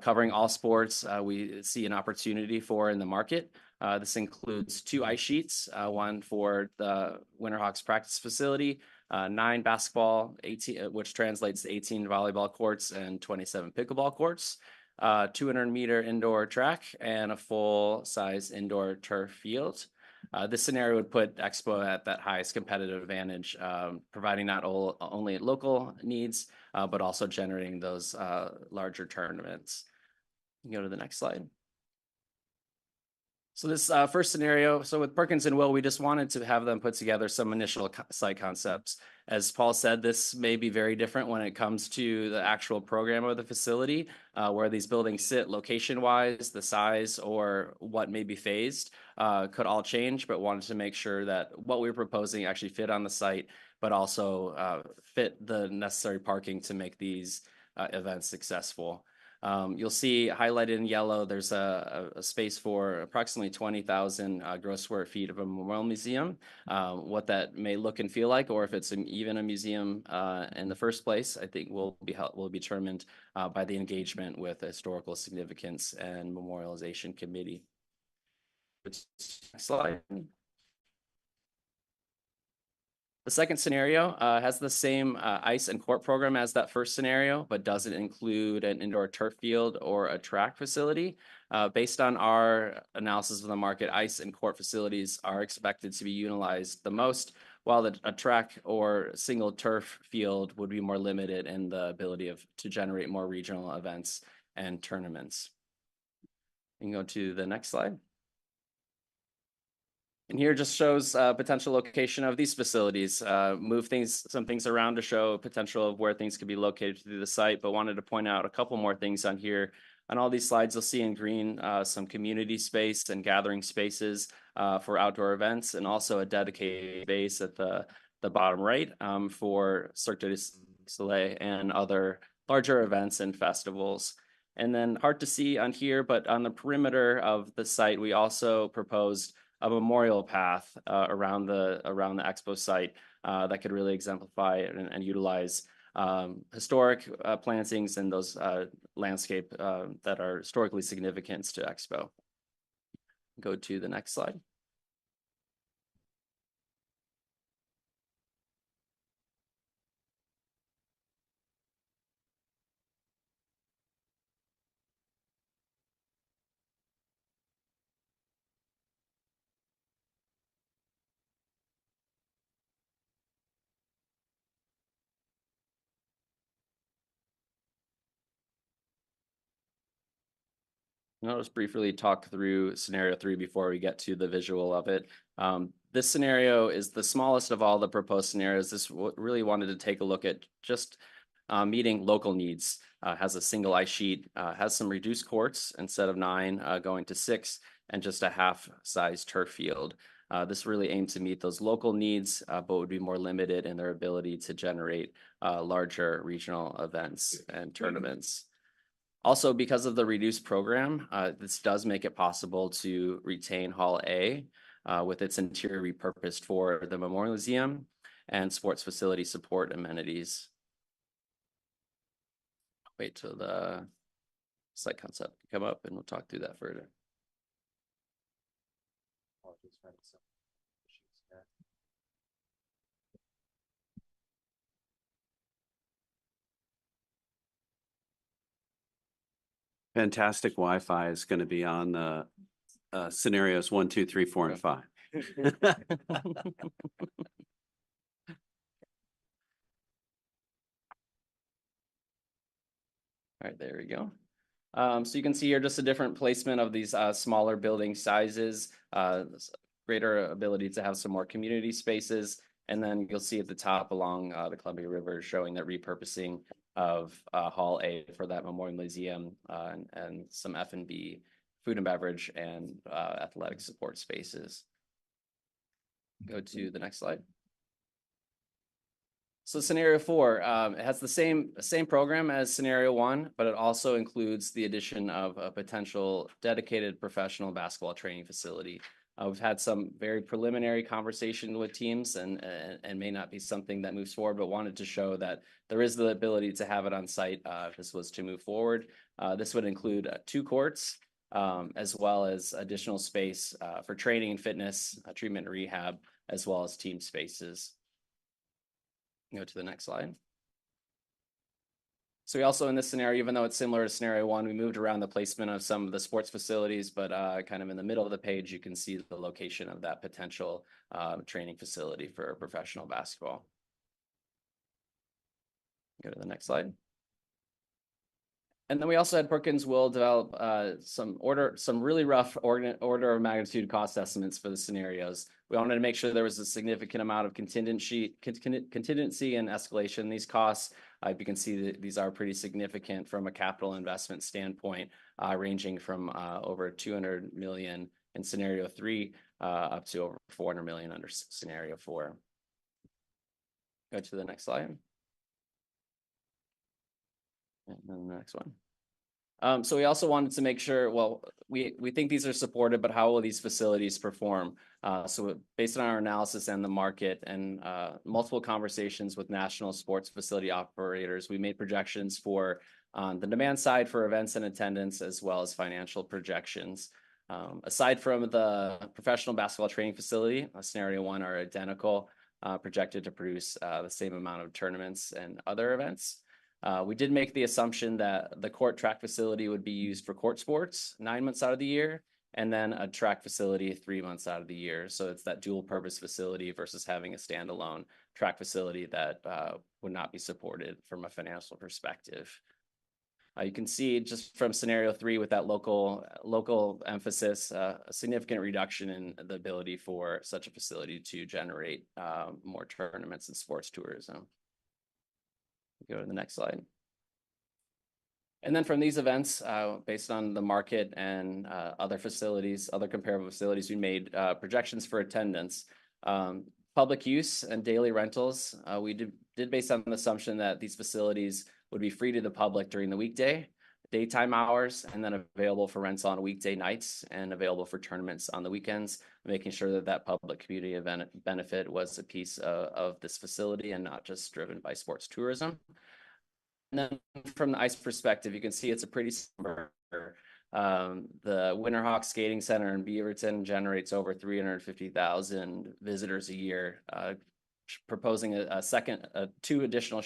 covering all sports we see an opportunity for in the market. This includes 2 ice sheets, one for the Winterhawks practice facility, 9 basketball, 18, which translates to 18 volleyball courts and 27 pickleball courts, 200-meter indoor track, and a full-size indoor turf field. This scenario would put Expo at that highest competitive advantage, providing not only local needs, but also generating those larger tournaments. You can go to the next slide. So this first scenario, so with Perkins and Will, we just wanted to have them put together some initial site concepts. As Paul said, this may be very different when it comes to the actual program of the facility, where these buildings sit location-wise, the size, or what may be phased could all change, but wanted to make sure that what we were proposing actually fit on the site, but also fit the necessary parking to make these events successful. You'll see highlighted in yellow, there's a space for approximately 20,000 gross square feet of a memorial museum. What that may look and feel like, or if it's even a museum in the first place, I think will be determined by the engagement with the Historical Significance and Memorialization Committee. Next slide. The second scenario has the same ice and court program as that first scenario, but doesn't include an indoor turf field or a track facility. Based on our analysis of the market, ice and court facilities are expected to be utilized the most, while a track or single turf field would be more limited in the ability to generate more regional events and tournaments. You can go to the next slide. And here just shows potential location of these facilities. Move some things around to show potential of where things could be located through the site, but wanted to point out a couple more things on here. On all these slides, you'll see in green some community space and gathering spaces for outdoor events, and also a dedicated space at the bottom right for Cirque du Soleil and other larger events and festivals. And then hard to see on here, but on the perimeter of the site, we also proposed a memorial path around the expo site that could really exemplify and utilize historic plantings and those landscape that are historically significant to Expo. Go to the next slide. I'll just briefly talk through scenario 3 before we get to the visual of it. This scenario is the smallest of all the proposed scenarios. This really wanted to take a look at just meeting local needs. Has a single ice sheet, has some reduced courts instead of 9 going to 6, and just a half-size turf field. This really aimed to meet those local needs, but would be more limited in their ability to generate larger regional events and tournaments. Also, because of the reduced program, this does make it possible to retain Hall A with its interior repurposed for the Memorial Museum and sports facility support amenities. Wait till the site concept come up and we'll talk through that further. Fantastic Wi-Fi is going to be on the scenarios 1, 2, 3, 4, and 5. All right, there we go. So you can see here just a different placement of these smaller building sizes, greater ability to have some more community spaces. And then you'll see at the top along the Columbia River showing that repurposing of Hall A for that Memorial Museum and some F&B, food and beverage, and athletic support spaces. Go to the next slide. So scenario 4, it has the same program as scenario 1, but it also includes the addition of a potential dedicated professional basketball training facility. We've had some very preliminary conversation with teams and may not be something that moves forward, but wanted to show that there is the ability to have it on site if this was to move forward. This would include 2 courts, as well as additional space for training and fitness, treatment and rehab, as well as team spaces. Go to the next slide. So we also, in this scenario, even though it's similar to scenario 1, we moved around the placement of some of the sports facilities, but kind of in the middle of the page, you can see the location of that potential training facility for professional basketball. Go to the next slide. And then we also had Perkins will develop some really rough order of magnitude cost estimates for the scenarios. We wanted to make sure there was a significant amount of contingency and escalation in these costs. You can see that these are pretty significant from a capital investment standpoint, ranging from over 200 million in scenario 3 up to over 400 million under scenario 4. Go to the next slide. And then the next one. So we also wanted to make sure, well, we think these are supported, but how will these facilities perform? So based on our analysis and the market and multiple conversations with national sports facility operators, we made projections for the demand side for events and attendance, as well as financial projections. Aside from the professional basketball training facility, scenario 1 are identical, projected to produce the same amount of tournaments and other events. We did make the assumption that the court track facility would be used for court sports 9 months out of the year, and then a track facility 3 months out of the year. So it's that dual purpose facility versus having a standalone track facility that would not be supported from a financial perspective. You can see just from scenario 3 with that local emphasis, a significant reduction in the ability for such a facility to generate more tournaments and sports tourism. Go to the next slide. And then from these events, based on the market and other facilities, other comparable facilities, we made projections for attendance. Public use and daily rentals, we did based on the assumption that these facilities would be free to the public during the weekday, daytime hours, and then available for rents on weekday nights and available for tournaments on the weekends, making sure that that public community event benefit was a piece of this facility and not just driven by sports tourism. And then from the ice perspective, you can see it's a pretty similar. The Winterhawk Skating Center in Beaverton generates over 350,000 visitors a year, proposing two additional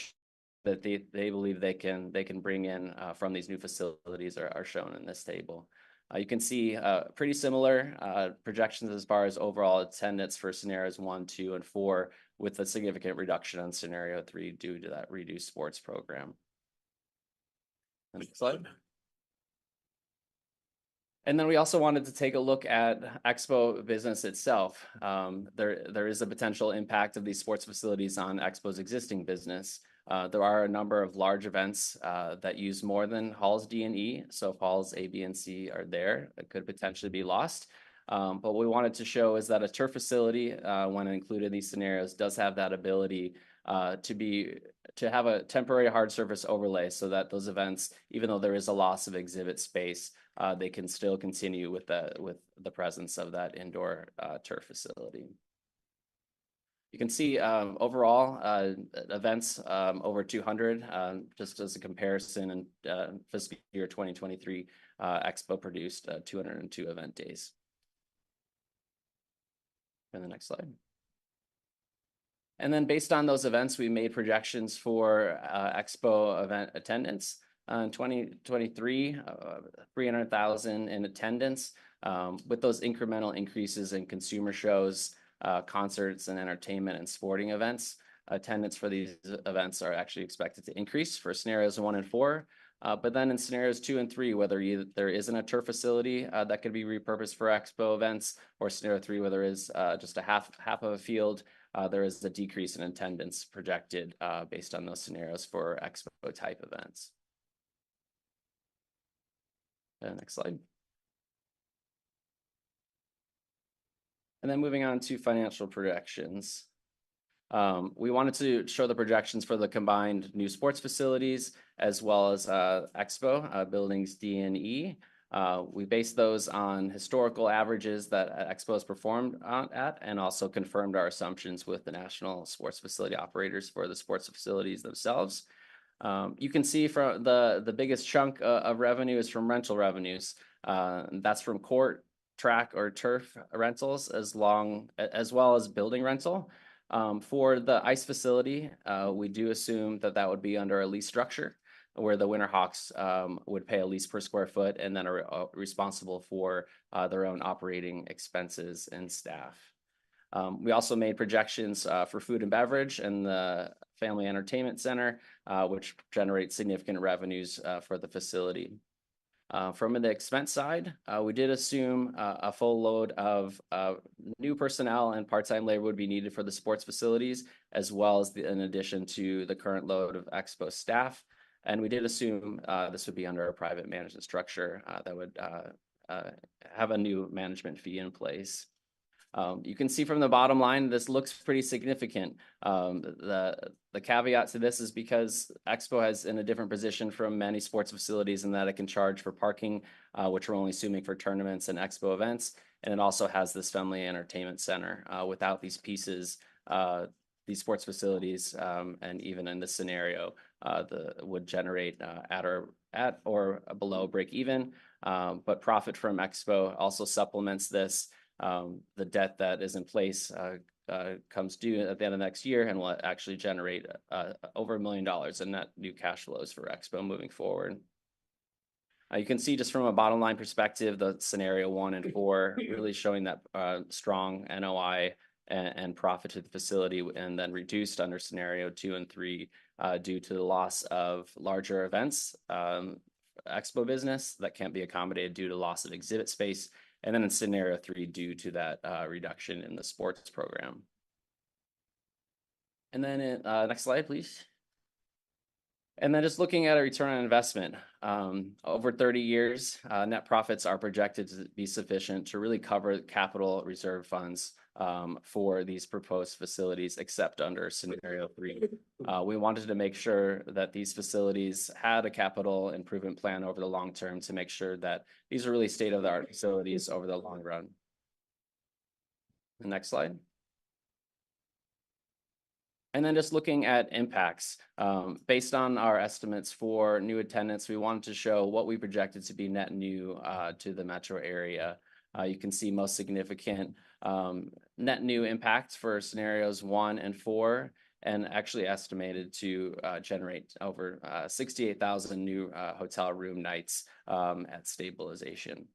that they believe they can bring in from these new facilities are shown in this table. You can see pretty similar projections as far as overall attendance for scenarios 1, 2, and 4, with a significant reduction on scenario 3 due to that reduced sports program. Next slide. And then we also wanted to take a look at Expo business itself. There is a potential impact of these sports facilities on Expo's existing business. There are a number of large events that use more than halls D and E. So if halls A, B, and C are there, it could potentially be lost. But what we wanted to show is that a turf facility, when included in these scenarios, does have that ability to have a temporary hard surface overlay so that those events, even though there is a loss of exhibit space, they can still continue with the presence of that indoor turf facility. You can see overall events over 200, just as a comparison in fiscal year 2023, Expo produced 202 event days. And the next slide. And then based on those events, we made projections for Expo event attendance. In 2023, 300,000 in attendance. With those incremental increases in consumer shows, concerts and entertainment and sporting events, attendance for these events are actually expected to increase for scenarios 1 and 4. But then in scenarios 2 and 3, whether there isn't a turf facility that could be repurposed for Expo events, or scenario 3, where there is just a half of a field, there is a decrease in attendance projected based on those scenarios for Expo type events. Next slide. And then moving on to financial projections. We wanted to show the projections for the combined new sports facilities as well as Expo buildings D and E. We based those on historical averages that Expo has performed at, and also confirmed our assumptions with the national sports facility operators for the sports facilities themselves. You can see from the biggest chunk of revenue is from rental revenues. That's from court, track, or turf rentals, as well as building rental. For the ice facility, we do assume that would be under a lease structure, where the Winterhawks would pay a lease per square foot and then are responsible for their own operating expenses and staff. We also made projections for food and beverage and the Family Entertainment Center, which generates significant revenues for the facility. From the expense side, we did assume a full load of new personnel and part-time labor would be needed for the sports facilities, as well as in addition to the current load of Expo staff. And we did assume this would be under a private management structure that would have a new management fee in place. You can see from the bottom line, this looks pretty significant. The caveat to this is because Expo is in a different position from many sports facilities in that it can charge for parking, which we're only assuming for tournaments and Expo events. And it also has this Family Entertainment Center. Without these pieces, these sports facilities, and even in this scenario, would generate at or below break even. But profit from Expo also supplements this. The debt that is in place comes due at the end of next year and will actually generate over $1 million in net new cash flows for Expo moving forward. You can see just from a bottom line perspective, the scenario 1 and 4 really showing that strong NOI and profit to the facility, and then reduced under scenario 2 and 3 due to the loss of larger events, Expo business that can't be accommodated due to loss of exhibit space. And then in scenario 3, due to that reduction in the sports program. And then next slide, please. And then just looking at a return on investment, over 30 years, net profits are projected to be sufficient to really cover capital reserve funds for these proposed facilities, except under scenario 3. We wanted to make sure that these facilities had a capital improvement plan over the long term to make sure that these are really state-of-the-art facilities over the long run. The next slide. And then just looking at impacts, based on our estimates for new attendance, we wanted to show what we projected to be net new to the metro area. You can see most significant net new impacts for scenarios 1 and 4, and actually estimated to generate over 68,000 new hotel room nights at stabilization.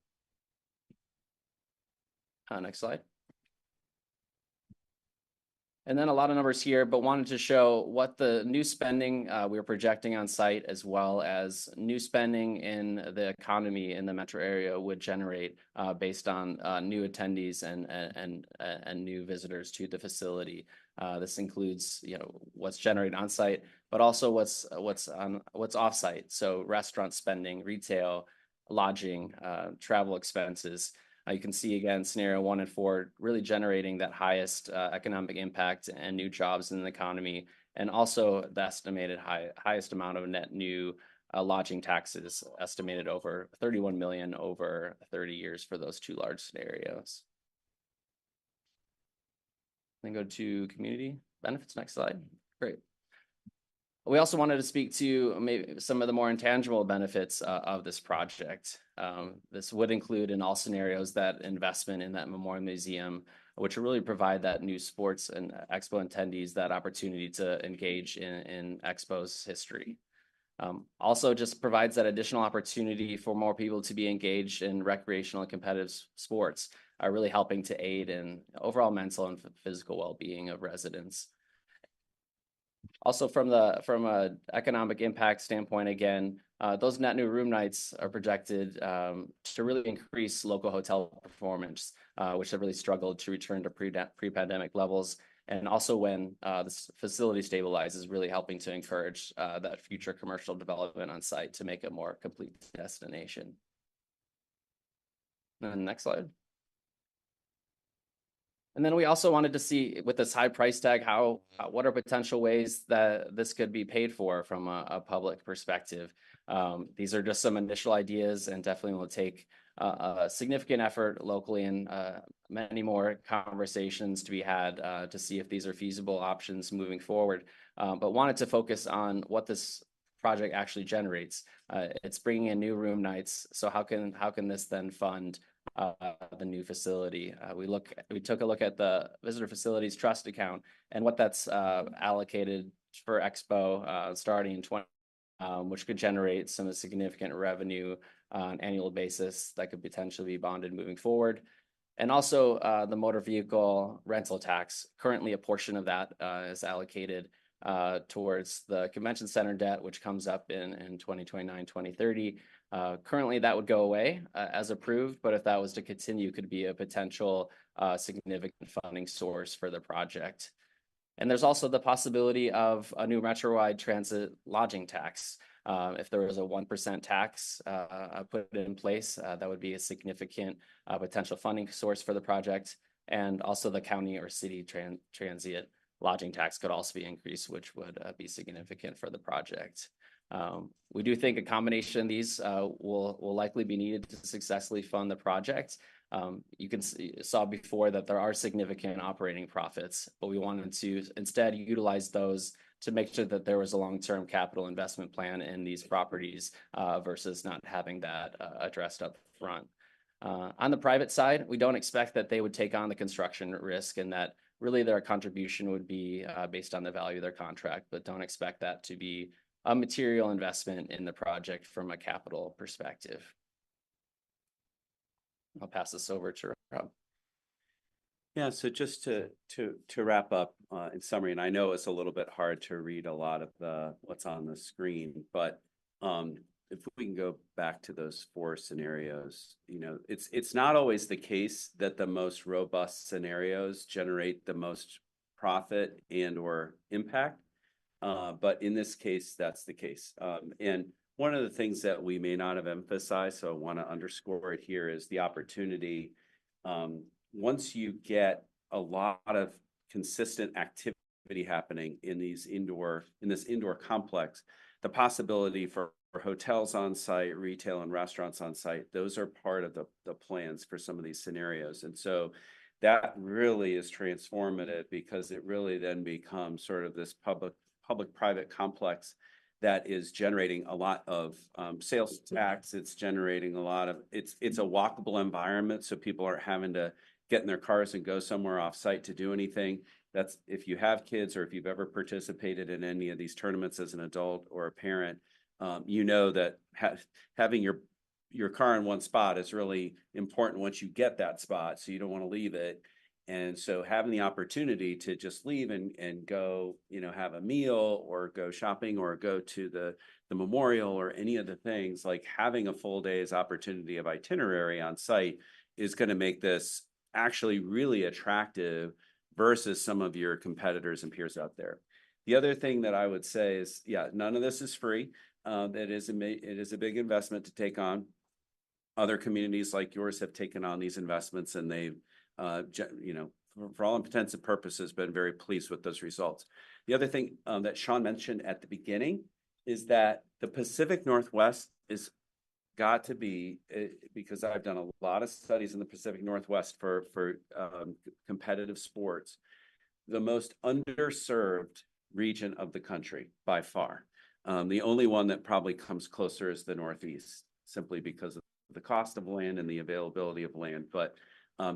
Next slide. And then a lot of numbers here, but wanted to show what the new spending we were projecting on site, as well as new spending in the economy in the metro area would generate based on new attendees and new visitors to the facility. This includes, what's generated on site, but also what's off site. So restaurant spending, retail, lodging, travel expenses. You can see again, scenario 1 and 4 really generating that highest economic impact and new jobs in the economy, and also the estimated highest amount of net new lodging taxes, estimated over 31 million over 30 years for those 2 large scenarios. Then go to community benefits. Next slide. Great. We also wanted to speak to maybe some of the more intangible benefits of this project. This would include in all scenarios that investment in that Memorial Museum, which will really provide that new sports and Expo attendees that opportunity to engage in Expo's history. Also just provides that additional opportunity for more people to be engaged in recreational and competitive sports, really helping to aid in overall mental and physical well-being of residents. Also from a economic impact standpoint, again, those net new room nights are projected to really increase local hotel performance, which have really struggled to return to pre-pandemic levels. And also when this facility stabilizes, really helping to encourage that future commercial development on site to make a more complete destination. And next slide. And then we also wanted to see with this high price tag, what are potential ways that this could be paid for from a public perspective. These are just some initial ideas and definitely will take a significant effort locally and many more conversations to be had to see if these are feasible options moving forward. But wanted to focus on what this project actually generates. It's bringing in new room nights. So how can this then fund the new facility? We took a look at the Visitor Facilities Trust account and what that's allocated for Expo starting in 20, which could generate some significant revenue on an annual basis that could potentially be bonded moving forward. And also the motor vehicle rental tax. Currently, a portion of that is allocated towards the convention center debt, which comes up in 2029, 2030. Currently, that would go away as approved, but if that was to continue, could be a potential significant funding source for the project. And there's also the possibility of a new metro-wide transit lodging tax. If there was a 1% tax put in place, that would be a significant potential funding source for the project. And also the county or city transient lodging tax could also be increased, which would be significant for the project. We do think a combination of these will likely be needed to successfully fund the project. You saw before that there are significant operating profits, but we wanted to instead utilize those to make sure that there was a long-term capital investment plan in these properties versus not having that addressed up front. On the private side, we don't expect that they would take on the construction risk and that really their contribution would be based on the value of their contract, but don't expect that to be a material investment in the project from a capital perspective. I'll pass this over to Rob. Yeah, so just to wrap up in summary, and I know it's a little bit hard to read a lot of what's on the screen, but if we can go back to those 4 scenarios, it's not always the case that the most robust scenarios generate the most profit and or impact. But in this case, that's the case. And one of the things that we may not have emphasized, so I want to underscore it here, is the opportunity. Once you get a lot of consistent activity happening in this indoor complex, the possibility for hotels on site, retail and restaurants on site, those are part of the plans for some of these scenarios. And so that really is transformative because it really then becomes sort of this public-private complex that is generating a lot of sales tax. It's generating a lot of, it's a walkable environment, so people aren't having to get in their cars and go somewhere off-site to do anything. That's if you have kids or if you've ever participated in any of these tournaments as an adult or a parent, that having your car in one spot is really important once you get that spot, so you don't want to leave it. And so having the opportunity to just leave and go, have a meal or go shopping or go to the memorial or any of the things, like having a full day's opportunity of itinerary on site is going to make this actually really attractive versus some of your competitors and peers out there. The other thing that I would say is, none of this is free. It is a big investment to take on. other communities like yours have taken on these investments, and they've, you know, for all intents and purposes, been very pleased with those results. The other thing that Sean mentioned at the beginning is that the Pacific Northwest is got to be, because I've done a lot of studies in the Pacific Northwest for competitive sports, the most underserved region of the country by far. The only one that probably comes closer is the Northeast, simply because of the cost of land and the availability of land. But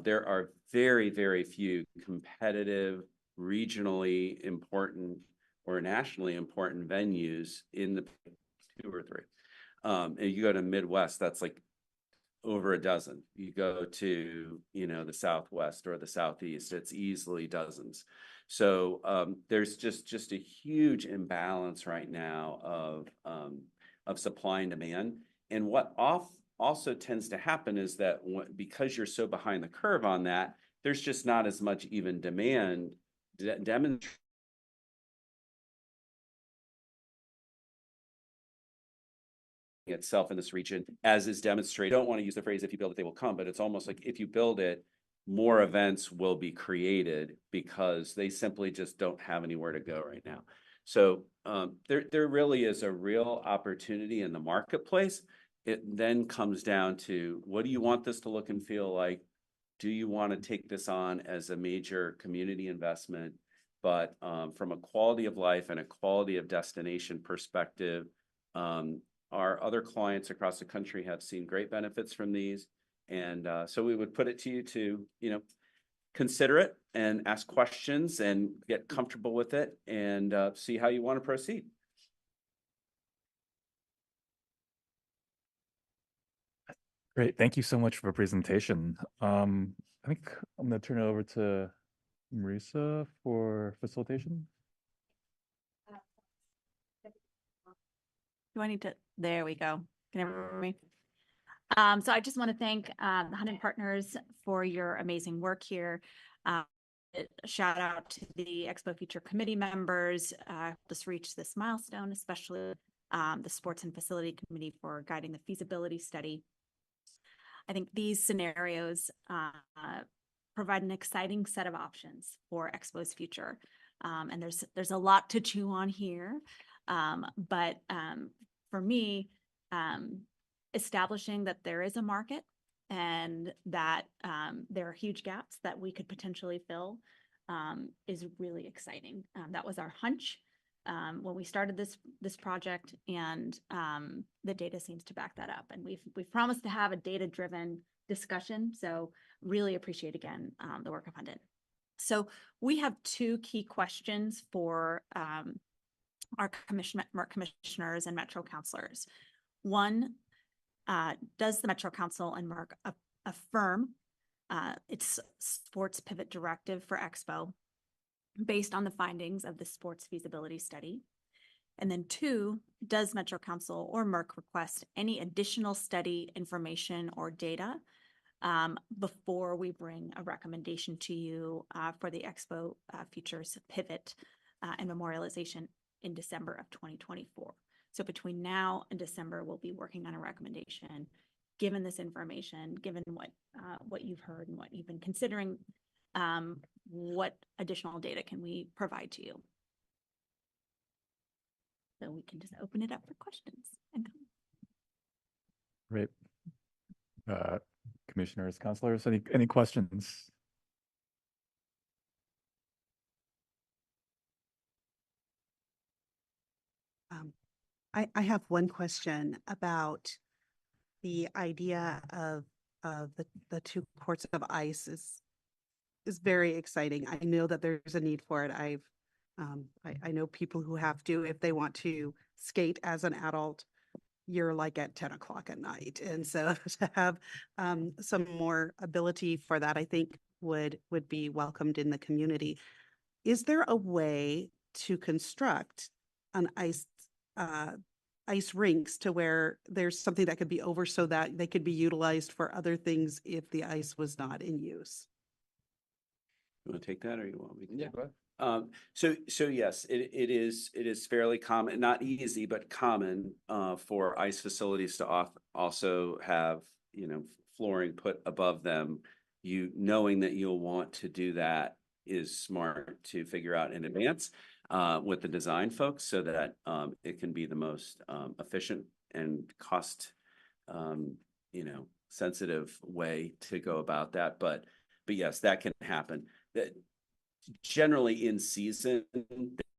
there are very, very few competitive, regionally important or nationally important venues in the 2 or 3. And you go to Midwest, that's like over a dozen. You go to, you know, the Southwest or the Southeast, it's easily dozens. So there's just a huge imbalance right now of supply and demand. And what also tends to happen is that because you're so behind the curve on that, there's just not as much even demand demonstrated itself in this region, as is demonstrated. I don't want to use the phrase "if you build it, they will come," but it's almost like if you build it, more events will be created because they simply just don't have anywhere to go right now. So there really is a real opportunity in the marketplace. It then comes down to, what do you want this to look and feel like? Do you want to take this on as a major community investment? But from a quality of life and a quality of destination perspective, our other clients across the country have seen great benefits from these. And so we would put it to you to, you know, consider it and ask questions and get comfortable with it and see how you want to proceed. Great. Thank you so much for the presentation. I think I'm going to turn it over to Marisa for facilitation. Do I need to? There we go. Can everyone hear me? So I just want to thank the Hunting Partners for your amazing work here. Shout out to the Expo Future Committee members just reached this milestone, especially the Sports and Facility Committee for guiding the feasibility study. I think these scenarios provide an exciting set of options for Expo's future. And there's a lot to chew on here. But for me, establishing that there is a market and that there are huge gaps that we could potentially fill is really exciting. That was our hunch when we started this project, and the data seems to back that up. And we've promised to have a data-driven discussion. So really appreciate again the work of Hunting. So we have 2 key questions for our commissioners and Metro councilors. One, does the Metro Council and MERC affirm its sports pivot directive for Expo based on the findings of the sports feasibility study? And then 2, does Metro Council or MERC request any additional study information or data before we bring a recommendation to you for the Expo Futures pivot and memorialization in December of 2024? So between now and December, we'll be working on a recommendation. Given this information, given what you've heard and what you've been considering, what additional data can we provide to you? So we can just open it up for questions and Great. Commissioners, councilors, any questions? I have one question about the idea of the 2 courts of ice is very exciting. I know that there's a need for it. I know people who have to, if they want to skate as an adult, you're like at 10 o'clock at night. And so to have some more ability for that, I think would be welcomed in the community. Is there a way to construct an ice rinks to where there's something that could be over so that they could be utilized for other things if the ice was not in use? You want to take that, or you want me to? Yeah, go ahead. So yes, it is fairly common, not easy, but common for ice facilities to also have, flooring put above them, knowing that you'll want to do that is smart to figure out in advance with the design folks so that it can be the most efficient and cost sensitive way to go about that. But yes, that can happen. That generally in season,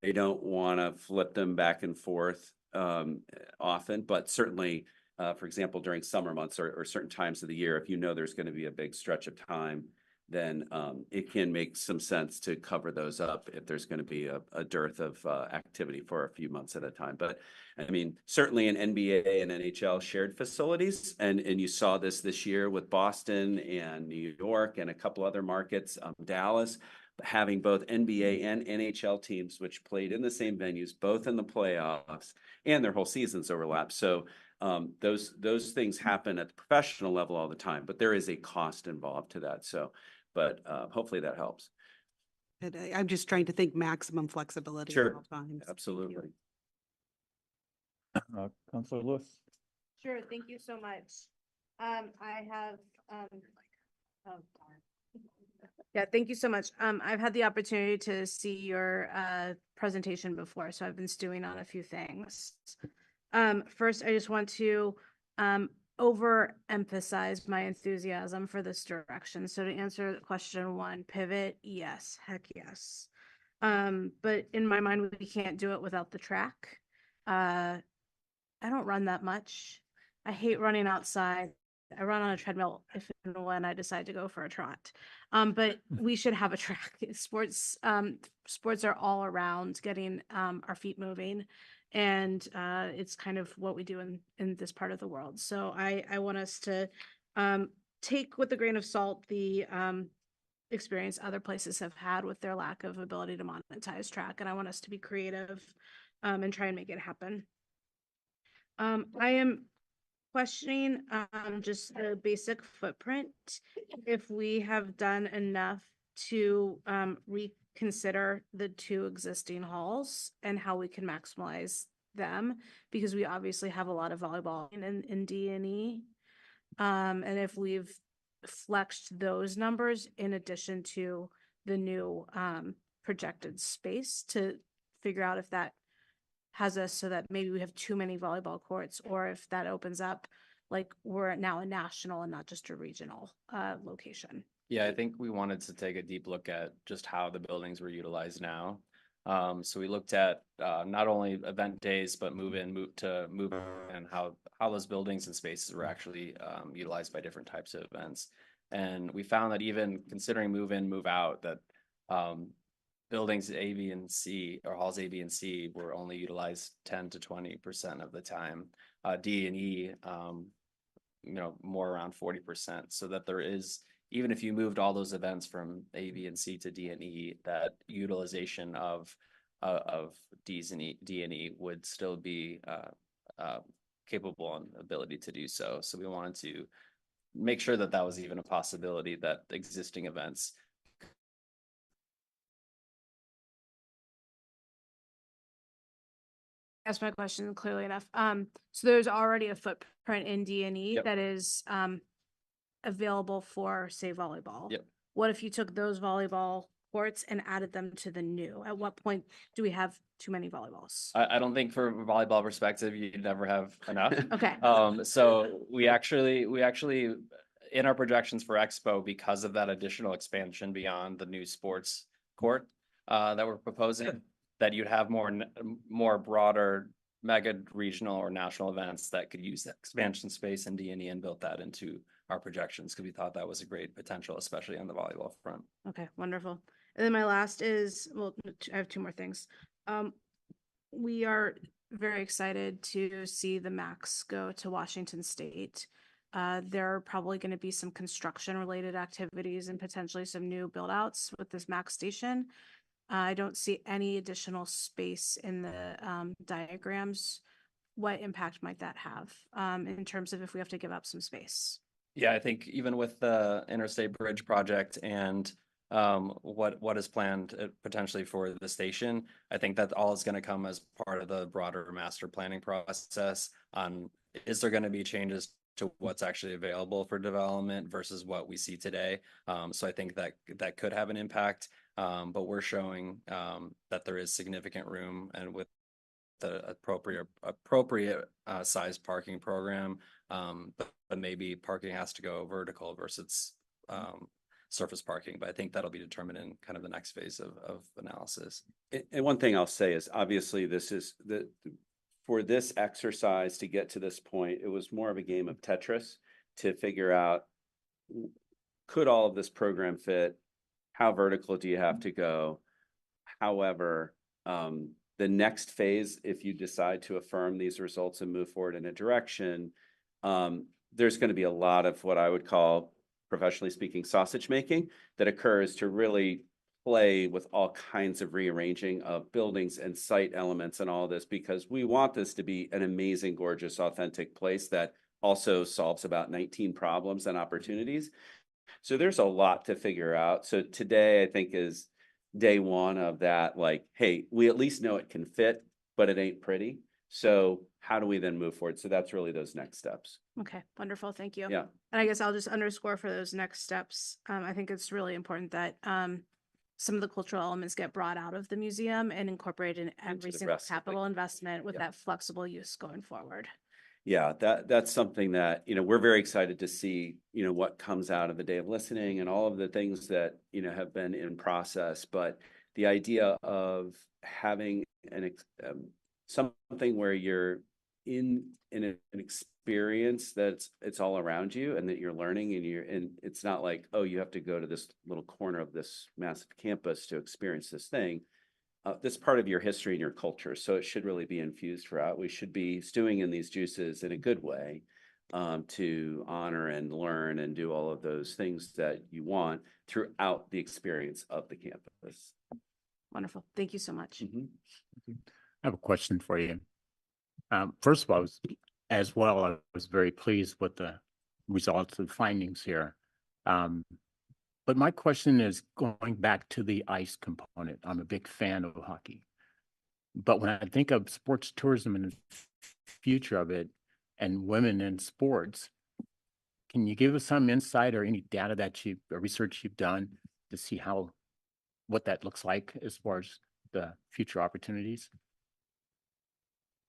they don't want to flip them back and forth often, but certainly, for example, during summer months or certain times of the year, if there's going to be a big stretch of time, then it can make some sense to cover those up if there's going to be a dearth of activity for a few months at a time. But I mean, certainly in NBA and NHL shared facilities, and you saw this year with Boston and New York and a couple other markets, Dallas, having both NBA and NHL teams, which played in the same venues, both in the playoffs, and their whole seasons overlap. So those things happen at the professional level all the time, but there is a cost involved to that. So, but hopefully that helps. And I'm just trying to think maximum flexibility at Sure. all times. Absolutely. Councilor Lewis. Sure, thank you so much. I have, oh, darn. Yeah, thank you so much. I've had the opportunity to see your presentation before, so I've been stewing on a few things. First, I just want to overemphasize my enthusiasm for this direction. So to answer question one, pivot, yes, heck yes. But in my mind, we can't do it without the track. I don't run that much. I hate running outside. I run on a treadmill if and when I decide to go for a trot. But we should have a track. Sports are all around getting our feet moving. And it's kind of what we do in this part of the world. So I want us to take with a grain of salt the experience other places have had with their lack of ability to monetize track. And I want us to be creative and try and make it happen. I am questioning just the basic footprint. If we have done enough to reconsider the two existing halls and how we can maximize them, because we obviously have a lot of volleyball in D&E. And if we've flexed those numbers in addition to the new projected space to figure out if that has us so that maybe we have too many volleyball courts, or if that opens up like we're now a national and not just a regional location. Yeah, I think we wanted to take a deep look at just how the buildings were utilized now. So we looked at not only event days, but move in, and how those buildings and spaces were actually utilized by different types of events. And we found that even considering move in, move out, that buildings A, B, and C, or halls A, B, and C were only utilized 10 to 20% of the time. D and E, more around 40%. So that there is, even if you moved all those events from A, B, and C to D and E, that utilization of D and E would still be capable and ability to do so. So we wanted to make sure that that was even a possibility, that existing events. Ask my question clearly enough. So there's already a footprint in D&E Yep. that is available for, say, volleyball. Yep. What if you took those volleyball courts and added them to the new? At what point do we have too many volleyballs? I don't think from a volleyball perspective, you'd never have enough. Okay. So we actually, in our projections for Expo, because of that additional expansion beyond the new sports court that we're proposing, that you'd have more broader mega regional or national events that could use that expansion space in D&E, and built that into our projections because we thought that was a great potential, especially on the volleyball front. Okay, wonderful. And then my last is, well, I have two more things. We are very excited to see the Max go to Washington State. There are probably going to be some construction related activities and potentially some new build outs with this Max station. I don't see any additional space in the diagrams. What impact might that have in terms of if we have to give up some space? Yeah, I think even with the Interstate Bridge project and what is planned potentially for the station, I think that all is going to come as part of the broader master planning process on, is there going to be changes to what's actually available for development versus what we see today. So I think that that could have an impact. But we're showing that there is significant room, and with the appropriate size parking program, but maybe parking has to go vertical versus surface parking. But I think that'll be determined in kind of the next phase of analysis. And one thing I'll say is obviously this is for this exercise to get to this point, it was more of a game of Tetris to figure out, could all of this program fit? How vertical do you have to go? However, the next phase, if you decide to affirm these results and move forward in a direction, there's going to be a lot of what I would call, professionally speaking, sausage making that occurs to really play with all kinds of rearranging of buildings and site elements and all this, because we want this to be an amazing, gorgeous, authentic place that also solves about 19 problems and opportunities. So there's a lot to figure out. So today, I think, is day one of that, like, hey, we at least know it can fit, but it ain't pretty. So how do we then move forward? So that's really those next steps. Okay, wonderful. Thank you. Yeah. And I guess I'll just underscore for those next steps. I think it's really important that some of the cultural elements get brought out of the museum and incorporated in every the single rest of the- capital investment with Yeah. that flexible use going forward. Yeah, that's something that, we're very excited to see, what comes out of the day of listening and all of the things that, have been in process. But the idea of having something where you're in an experience that's it's all around you and that you're learning and it's not like, oh, you have to go to this little corner of this massive campus to experience this thing. This part of your history and your culture. So it should really be infused throughout. We should be stewing in these juices in a good way to honor and learn and do all of those things that you want throughout the experience of the campus. Wonderful. Thank you so much. Mhm. I have a question for you. First of all, I was very pleased with the results and findings here. But my question is going back to the ice component. I'm a big fan of hockey. But when I think of sports tourism and the future of it and women in sports, can you give us some insight or any data that research you've done to see what that looks like as far as the future opportunities?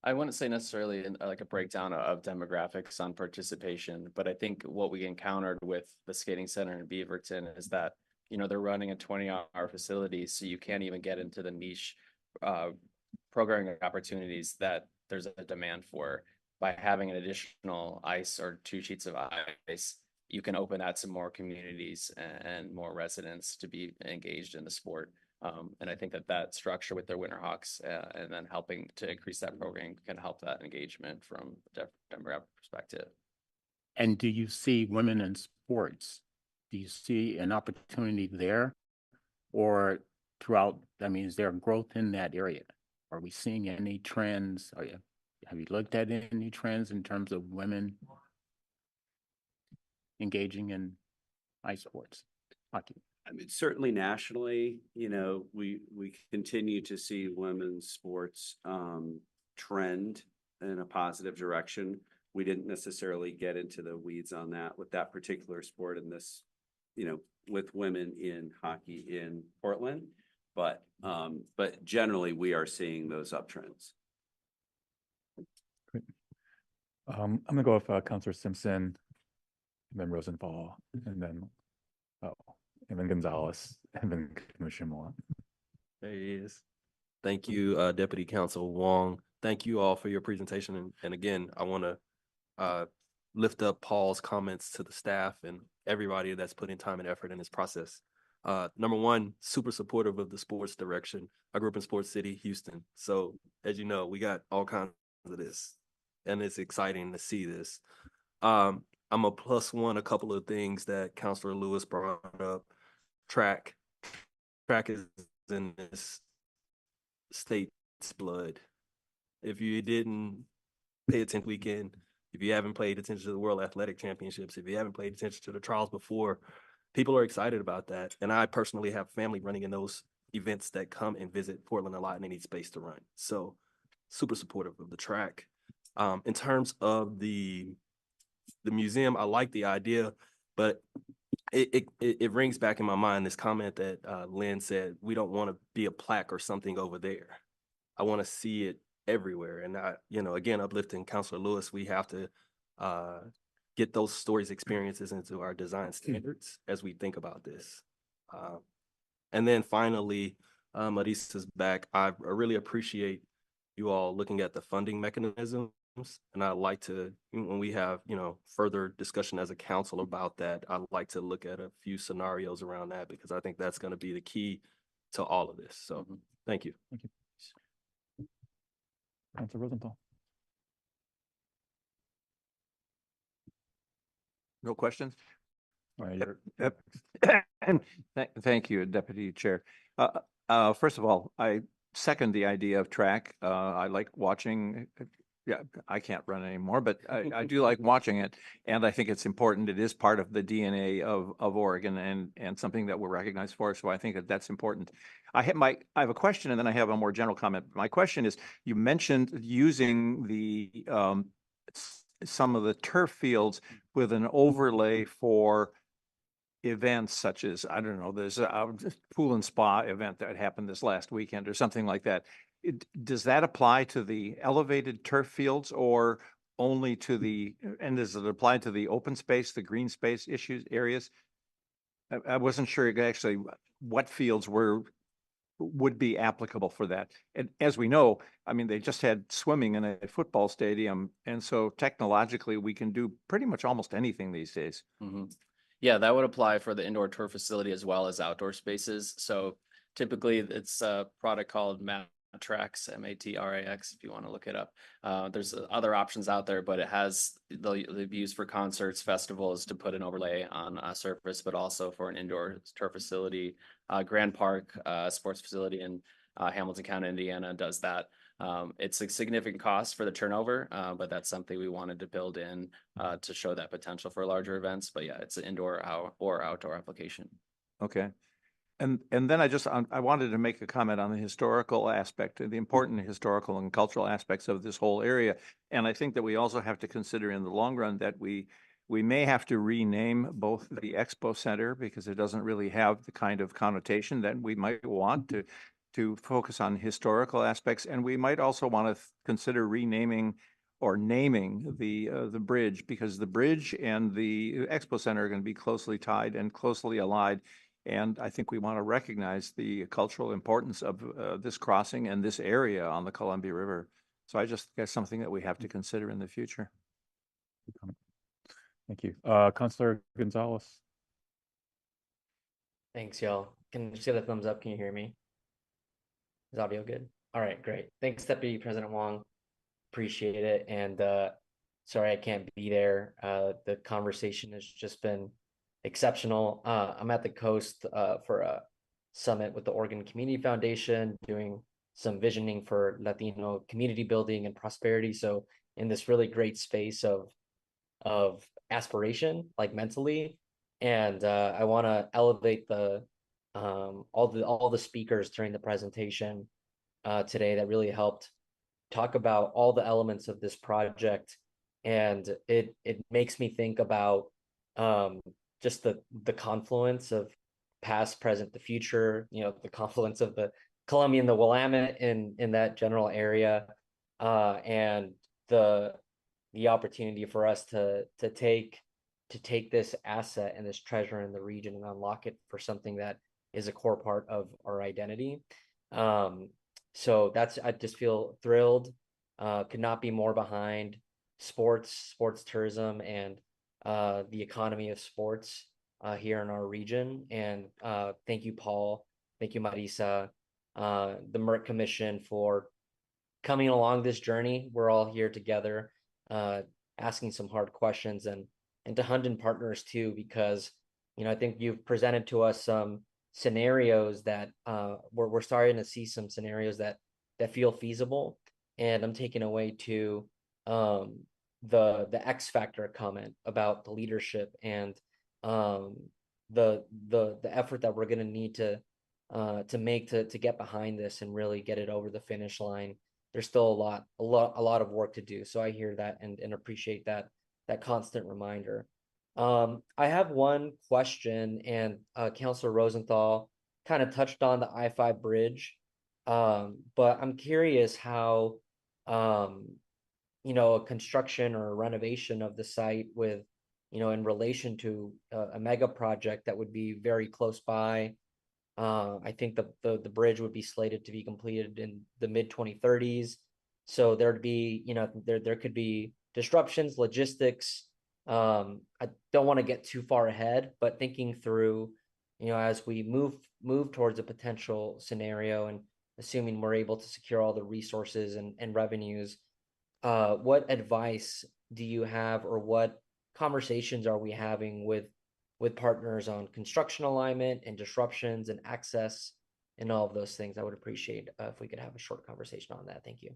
I wouldn't say necessarily like a breakdown of demographics on participation, but I think what we encountered with the skating center in Beaverton is that, they're running a 20-hour facility, so you can't even get into the niche programming opportunities that there's a demand for. By having an additional ice or 2 sheets of ice, you can open that to more communities and more residents to be engaged in the sport. And I think that structure with their Winterhawks and then helping to increase that program can help that engagement from a demographic perspective. And do you see women in sports? Do you see an opportunity there or throughout? I mean, is there growth in that area? Are we seeing any trends? Have you looked at any trends in terms of women engaging in ice sports, hockey? I mean, certainly nationally, we continue to see women's sports trend in a positive direction. We didn't necessarily get into the weeds on that with that particular sport in this, with women in hockey in Portland, but generally we are seeing those uptrends. Great. I'm gonna go with Councilor Simpson, and then Rosenthal, and then Gonzalez, and then Commissioner Moore. There he is. Thank you, Deputy Council Wong. Thank you all for your presentation. And again, I want to lift up Paul's comments to the staff and everybody that's putting time and effort in this process. Number one, super supportive of the sports direction. I grew up in Sports City, Houston. So as you know, we got all kinds of this, and it's exciting to see this. I'm a +1 a couple of things that Councilor Lewis brought up. Track is in this state's blood. If you didn't pay attention weekend, if you haven't paid attention to the World Athletic Championships, if you haven't paid attention to the trials before, people are excited about that. And I personally have family running in those events that come and visit Portland a lot and they need space to run. So super supportive of the track. In terms of the the museum, I like the idea, but it rings back in my mind this comment that Lynn said, we don't want to be a plaque or something over there. I want to see it everywhere. And again, uplifting Councilor Lewis, we have to get those stories, experiences into our design standards as we think about this. And then finally, Marisa's back. I really appreciate you all looking at the funding mechanisms. And I'd like to, when we have, further discussion as a council about that, I'd like to look at a few scenarios around that, because I think that's going to be the key to all of this. So thank you. Thank you. Councilor Rosenthal. No questions? All right, Thank you, Deputy Chair. First of all, I second the idea of track. I like watching. Yeah, I can't run anymore, but I do like watching it, and I think it's important. It is part of the DNA of Oregon, and something that we're recognized for. So I think that that's important. I have a question, and then I have a more general comment. My question is: you mentioned using the some of the turf fields with an overlay for events such as, I don't know, there's a pool and spa event that happened this last weekend or something like that. Does that apply to the elevated turf fields or only to and does it apply to the open space, the green space areas? I wasn't sure actually what fields would be applicable for that. And as we know, I mean, they just had swimming in a football stadium. And so technologically, we can do pretty much almost anything these days. Yeah, that would apply for the indoor turf facility as well as outdoor spaces. So typically it's a product called Matrax, Matrax, if you want to look it up. There's other options out there, but they'll be used for concerts, festivals to put an overlay on a surface, but also for an indoor turf facility. Grand Park sports facility in Hamilton County, Indiana does that. It's a significant cost for the turnover, but that's something we wanted to build in to show that potential for larger events. But yeah, it's an indoor or outdoor application. Okay. And then I wanted to make a comment on the historical aspect, the important historical and cultural aspects of this whole area. And I think that we also have to consider in the long run that we may have to rename both the Expo Center, because it doesn't really have the kind of connotation that we might want to focus on historical aspects. And we might also want to consider renaming or naming the bridge, because the bridge and the Expo Center are going to be closely tied and closely allied. And I think we want to recognize the cultural importance of this crossing and this area on the Columbia River. So I just guess something that we have to consider in the future. Thank you. Councilor Gonzalez. Thanks, y'all. Can you see the thumbs up? Can you hear me? Is audio good? All right, great. Thanks, Deputy President Wong. Appreciate it. And sorry I can't be there. The conversation has just been exceptional. I'm at the coast for a summit with the Oregon Community Foundation, doing some visioning for Latino community building and prosperity. So in this really great space of aspiration, like mentally, and I want to elevate the all the speakers during the presentation today that really helped talk about all the elements of this project. And it makes me think about just the confluence of past, present, the future, the confluence of the Columbia and the Willamette in that general area, and the opportunity for us to take this asset and this treasure in the region and unlock it for something that is a core part of our identity. So I just feel thrilled, could not be more behind sports tourism, and the economy of sports here in our region. And thank you, Paul. Thank you, Marisa, the Merck Commission, for coming along this journey. We're all here together, asking some hard questions, and to Hunden Partners too, because I think you've presented to us some scenarios that we're starting to see some scenarios that feel feasible. And I'm taking away to the X factor comment about the leadership and the effort that we're going to need to make to get behind this and really get it over the finish line. There's still a lot of work to do. So I hear that and appreciate that that constant reminder. I have one question, and Councilor Rosenthal kind of touched on the I-5 bridge. But I'm curious how, a construction or a renovation of the site with, in relation to a mega project that would be very close by. I think the bridge would be slated to be completed in the mid-2030s. So there'd be, there could be disruptions, logistics. I don't want to get too far ahead, but thinking through, as we move towards a potential scenario and assuming we're able to secure all the resources and revenues, what advice do you have, or what conversations are we having with partners on construction alignment and disruptions and access and all of those things? I would appreciate if we could have a short conversation on that. Thank you.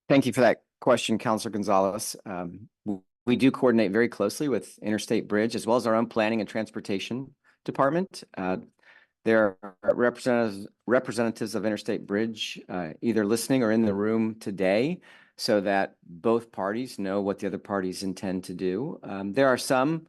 Thank you for that question, Councilor Gonzalez. We do coordinate very closely with Interstate Bridge as well as our own planning and transportation department. There are representatives of Interstate Bridge either listening or in the room today, so that both parties know what the other parties intend to do. There are some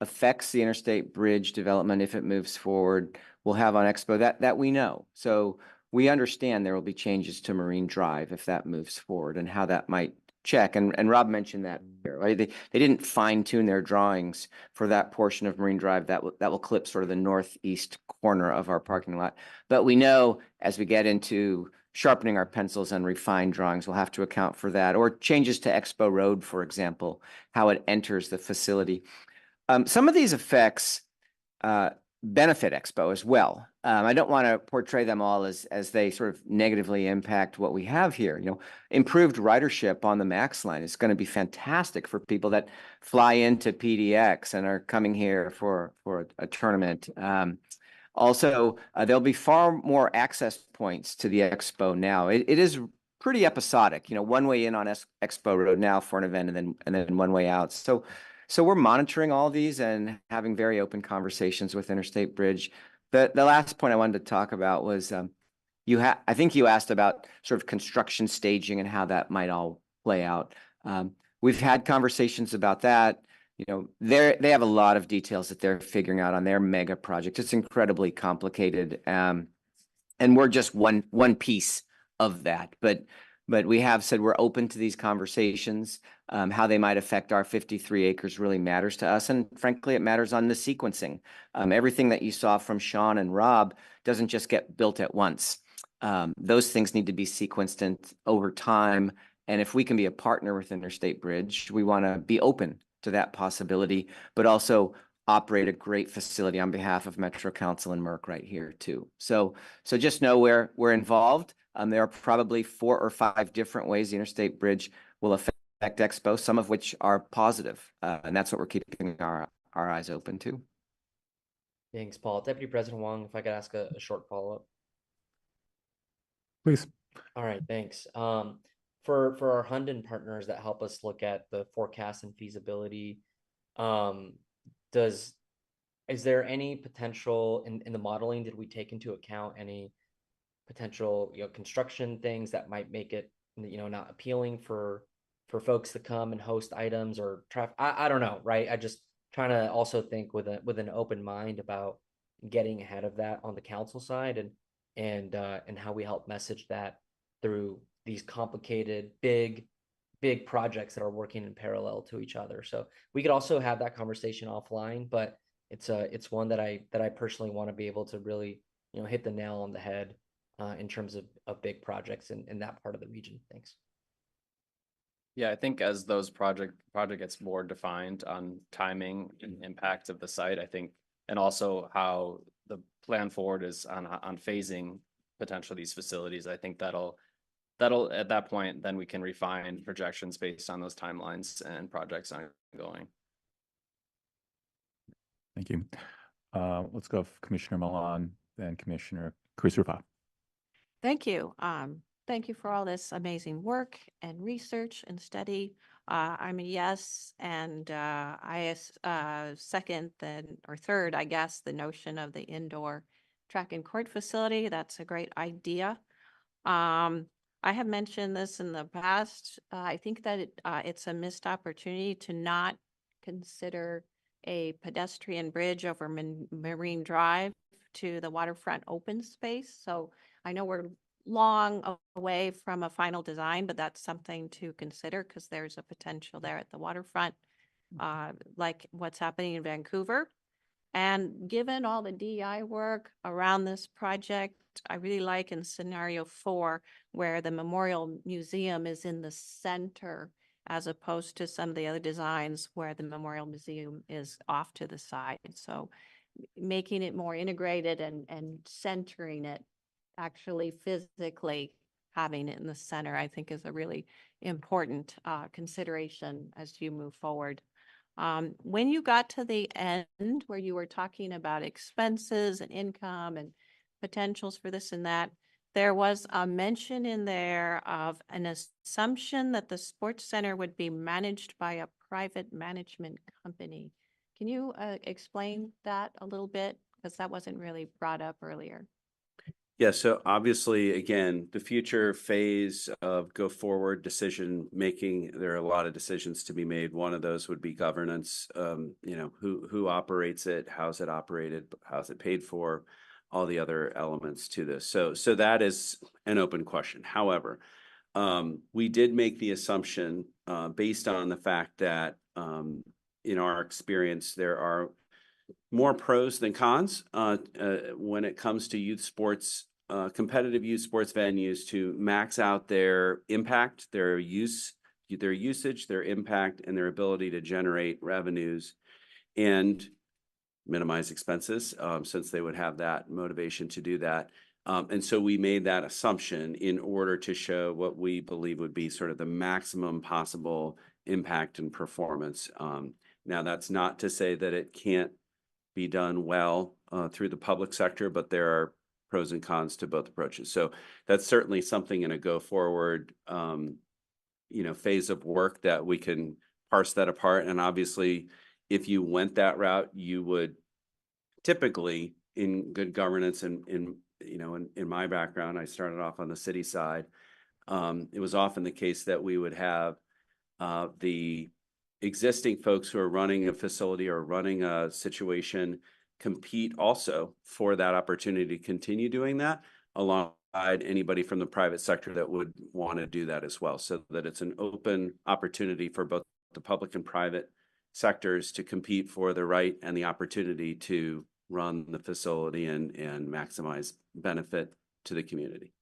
effects the Interstate Bridge development, if it moves forward, will have on Expo that we know. So we understand there will be changes to Marine Drive if that moves forward, and how that might check. And Rob mentioned that here, right? They didn't fine tune their drawings for that portion of Marine Drive that will clip sort of the northeast corner of our parking lot. But we know as we get into sharpening our pencils and refined drawings, we'll have to account for that, or changes to Expo Road, for example, how it enters the facility. Some of these effects benefit Expo as well. I don't want to portray them all as they sort of negatively impact what we have here. Improved ridership on the MAX line is going to be fantastic for people that fly into PDX and are coming here for a tournament. Also, there'll be far more access points to the Expo now. It is pretty episodic, one way in on Expo Road now for an event, and then one way out. So we're monitoring all these and having very open conversations with Interstate Bridge. The last point I wanted to talk about was I think you asked about sort of construction staging and how that might all play out. We've had conversations about that. They have a lot of details that they're figuring out on their mega project. It's incredibly complicated, and we're just one piece of that. But we have said we're open to these conversations. How they might affect our 53 acres really matters to us. And frankly, it matters on the sequencing. Everything that you saw from Sean and Rob doesn't just get built at once. Those things need to be sequenced over time. And if we can be a partner with Interstate Bridge, we want to be open to that possibility, but also operate a great facility on behalf of Metro Council and Merck right here too. So just know we're involved. There are probably 4 or 5 different ways the Interstate Bridge will affect Expo, some of which are positive. And that's what we're keeping our eyes open to. Thanks, Paul. Deputy President Wong, if I could ask a short follow-up. Please. All right, thanks. For our Hunden partners that help us look at the forecast and feasibility, is there any potential in the modeling? Did we take into account any potential construction things that might make it not appealing for folks to come and host items or traffic? I don't know, right? I just trying to also think with an open mind about getting ahead of that on the council side and how we help message that through these complicated big projects that are working in parallel to each other. So we could also have that conversation offline, but it's one that I personally want to be able to really hit the nail on the head in terms of big projects in that part of the region. Thanks. Yeah, I think as those project gets more defined on timing and impact of the site, I think, and also how the plan forward is on phasing potential these facilities, I think that'll at that point, then we can refine projections based on those timelines and projects ongoing. Thank you. Let's go with Commissioner Milan, then Commissioner Kuisrupa. Thank you. Thank you for all this amazing work and research and study. I'm a yes, and I second or third, I guess, the notion of the indoor track and court facility. That's a great idea. I have mentioned this in the past. I think that it's a missed opportunity to not consider a pedestrian bridge over Marine Drive to the waterfront open space. So I know we're long away from a final design, but that's something to consider because there's a potential there at the waterfront, like what's happening in Vancouver. And given all the DEI work around this project, I really like in scenario 4, where the Memorial Museum is in the center as opposed to some of the other designs where the Memorial Museum is off to the side. So making it more integrated and centering it, actually physically having it in the center, I think is a really important consideration as you move forward. When you got to the end where you were talking about expenses and income and potentials for this and that, there was a mention in there of an assumption that the sports center would be managed by a private management company. Can you explain that a little bit? Because that wasn't really brought up earlier. Yeah, so obviously, again, the future phase of go forward decision making, there are a lot of decisions to be made. One of those would be governance. Who operates it, how's it operated, how's it paid for, all the other elements to this. So that is an open question. However, we did make the assumption based on the fact that in our experience, there are more pros than cons when it comes to youth sports, competitive youth sports venues to max out their impact, their usage, their impact, and their ability to generate revenues and minimize expenses, since they would have that motivation to do that. And so we made that assumption in order to show what we believe would be sort of the maximum possible impact and performance. Now, that's not to say that it can't be done well through the public sector, but there are pros and cons to both approaches. So that's certainly something in a go forward, phase of work that we can parse that apart. And obviously, if you went that route, you would typically, in good governance and in my background, I started off on the city side. It was often the case that we would have the existing folks who are running a facility or running a situation compete also for that opportunity to continue doing that alongside anybody from the private sector that would want to do that as well, so that it's an open opportunity for both the public and private sectors to compete for the right and the opportunity to run the facility and maximize benefit to the community.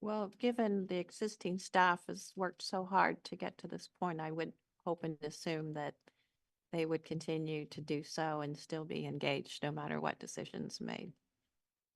Well, given the existing staff has worked so hard to get to this point, I would hope and assume that they would continue to do so and still be engaged no matter what decisions made.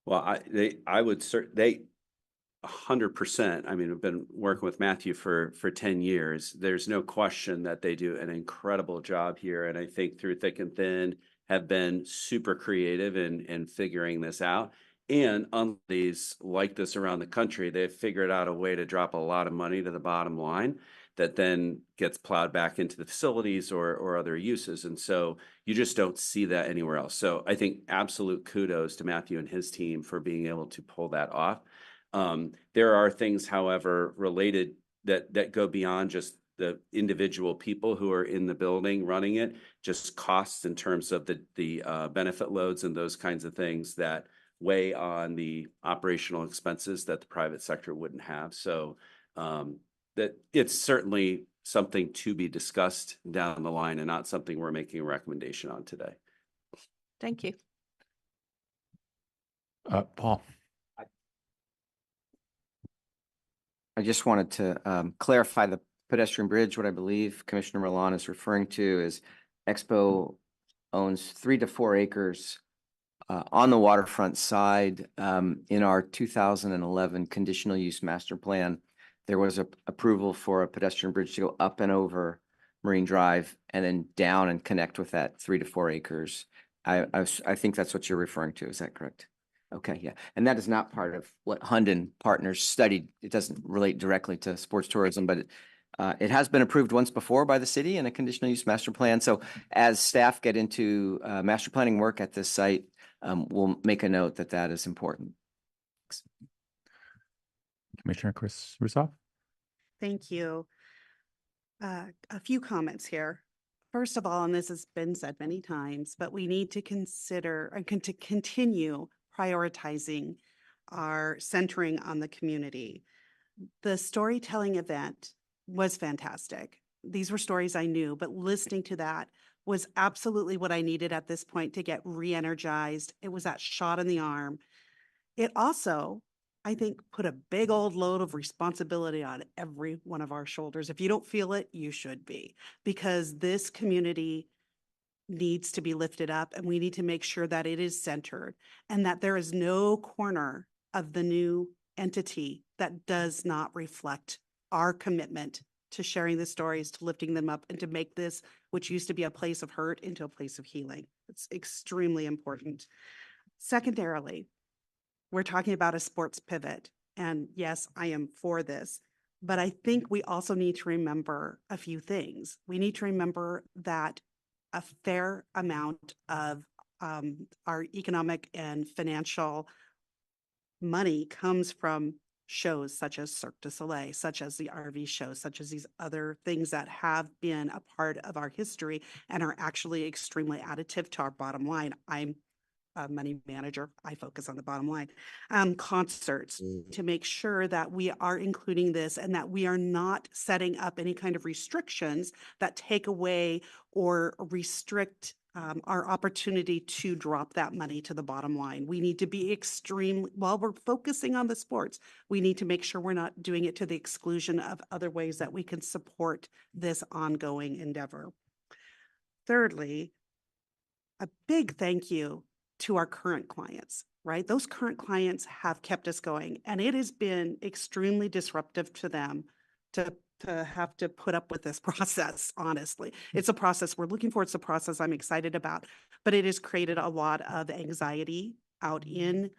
Well, I would 100%. I mean, I've been working with Matthew for 10 years. There's no question that they do an incredible job here. And I think through thick and thin have been super creative in figuring this out. And on these like this around the country, they've figured out a way to drop a lot of money to the bottom line that then gets plowed back into the facilities or other uses. And so you just don't see that anywhere else. So I think absolute kudos to Matthew and his team for being able to pull that off. There are things, however, related that go beyond just the individual people who are in the building running it, just costs in terms of the benefit loads and those kinds of things that weigh on the operational expenses that the private sector wouldn't have. So that it's certainly something to be discussed down the line and not something we're making a recommendation on today. Thank you. Paul. I just wanted to clarify the pedestrian bridge. What I believe Commissioner Milan is referring to is Expo owns 3 to 4 acres on the waterfront side. In our 2011 conditional use master plan, there was a approval for a pedestrian bridge to go up and over Marine Drive and then down and connect with that 3 to 4 acres. I think that's what you're referring to. Is that correct? Okay, yeah. And that is not part of what Hunden Partners studied. It doesn't relate directly to sports tourism, but it has been approved once before by the city in a conditional use master plan. So as staff get into master planning work at this site, we'll make a note that that is important. Commissioner Chris Rusoff. Thank you. A few comments here. First of all, and this has been said many times, but we need to consider and to continue prioritizing our centering on the community. The storytelling event was fantastic. These were stories I knew, but listening to that was absolutely what I needed at this point to get re-energized. It was that shot in the arm. It also, I think, put a big old load of responsibility on every one of our shoulders. If you don't feel it, you should be, because this community needs to be lifted up and we need to make sure that it is centered and that there is no corner of the new entity that does not reflect our commitment to sharing the stories, to lifting them up, and to make this, which used to be a place of hurt, into a place of healing. It's extremely important. Secondarily, we're talking about a sports pivot. And yes, I am for this, but I think we also need to remember a few things. We need to remember that a fair amount of our economic and financial money comes from shows such as Cirque du Soleil, such as the RV show, such as these other things that have been a part of our history and are actually extremely additive to our bottom line. I'm a money manager. I focus on the bottom line. Concerts, to make sure that we are including this and that we are not setting up any kind of restrictions that take away or restrict our opportunity to drop that money to the bottom line. We need to be while we're focusing on the sports, we need to make sure we're not doing it to the exclusion of other ways that we can support this ongoing endeavor. Thirdly, a big thank you to our current clients, right? Those current clients have kept us going, and it has been extremely disruptive to them to have to put up with this process, honestly. It's a process we're looking for. It's a process I'm excited about, but it has created a lot of anxiety out in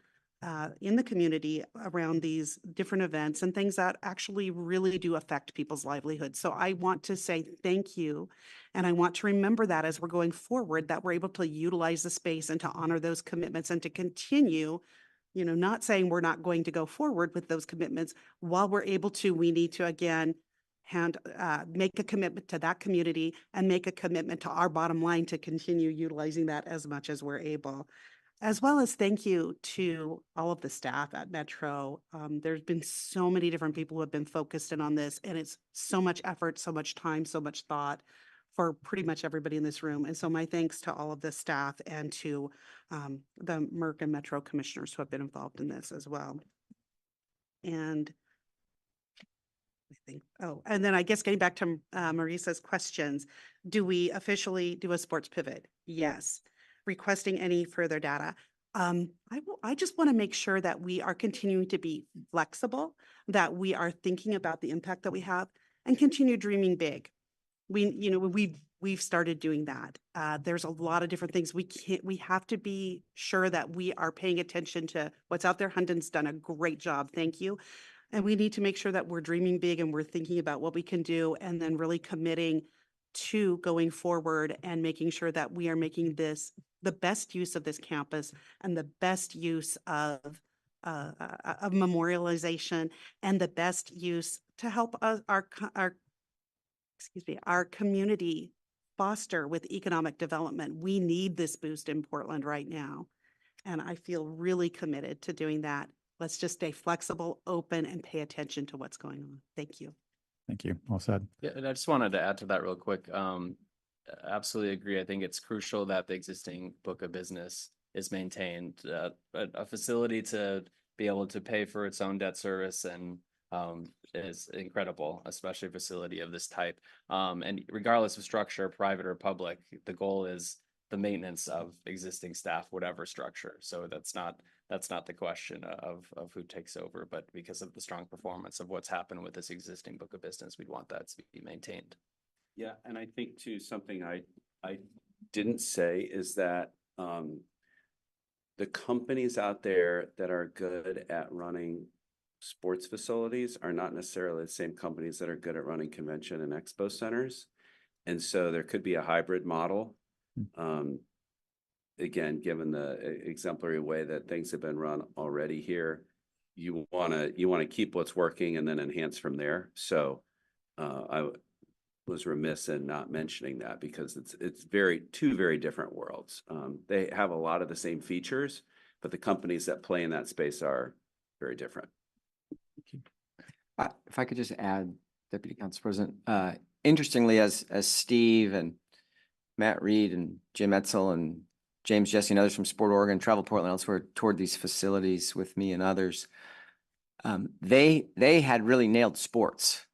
the community around these different events and things that actually really do affect people's livelihoods. So I want to say thank you. And I want to remember that as we're going forward, that we're able to utilize the space and to honor those commitments and to continue, not saying we're not going to go forward with those commitments. While we're able to, we need to, again, make a commitment to that community and make a commitment to our bottom line to continue utilizing that as much as we're able. As well as thank you to all of the staff at Metro. There's been so many different people who have been focused in on this, and it's so much effort, so much time, so much thought for pretty much everybody in this room. And so my thanks to all of the staff and to the MERC and Metro commissioners who have been involved in this as well. And and then I guess getting back to Marisa's questions, do we officially do a sports pivot? Yes. Requesting any further data. I just want to make sure that we are continuing to be flexible, that we are thinking about the impact that we have and continue dreaming big. We've started doing that. There's a lot of different things. We have to be sure that we are paying attention to what's out there. Huntington's done a great job. Thank you. And we need to make sure that we're dreaming big and we're thinking about what we can do and then really committing to going forward and making sure that we are making this the best use of this campus and the best use of memorialization and the best use to help our community foster with economic development. We need this boost in Portland right now. And I feel really committed to doing that. Let's just stay flexible, open, and pay attention to what's going on. Thank you. Thank you. Well said. Yeah, and I just wanted to add to that real quick. Absolutely agree. I think it's crucial that the existing book of business is maintained. A facility to be able to pay for its own debt service and is incredible, especially a facility of this type. And regardless of structure, private or public, the goal is the maintenance of existing staff, whatever structure. So that's not the question of who takes over, but because of the strong performance of what's happened with this existing book of business, we'd want that to be maintained. Yeah, and I think too, something I didn't say is that the companies out there that are good at running sports facilities are not necessarily the same companies that are good at running convention and expo centers. And so there could be a hybrid model. Again, given the exemplary way that things have been run already here, you wanna keep what's working and then enhance from there. So I was remiss in not mentioning that because it's two very different worlds. They have a lot of the same features, but the companies that play in that space are very different. If I could just add, Deputy Council President, interestingly, as Steve and Matt Reed and Jim Etzel and James Jesse and others from Sport Oregon traveled Portland elsewhere toward these facilities with me and others, they had really nailed sports.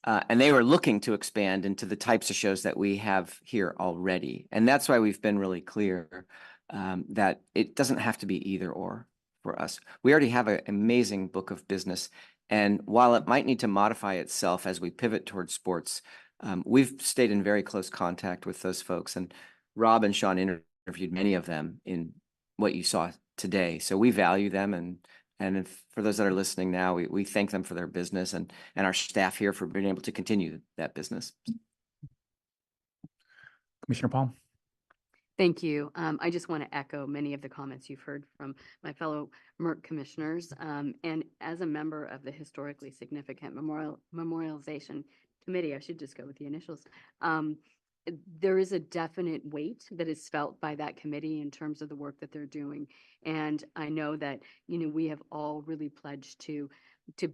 And they were looking to expand into the types of shows that we have here already. And that's why we've been really clear that it doesn't have to be either or for us. We already have an amazing book of business. And while it might need to modify itself as we pivot towards sports, we've stayed in very close contact with those folks. And Rob and Sean interviewed many of them in what you saw today. So we value them. And for those that are listening now, we thank them for their business and our staff here for being able to continue that business. Commissioner Paul. Thank you. I just want to echo many of the comments you've heard from my fellow MERC commissioners. And as a member of the Historically Significant Memorialization Committee, I should just go with the initials. There is a definite weight that is felt by that committee in terms of the work that they're doing. And I know that, we have all really pledged to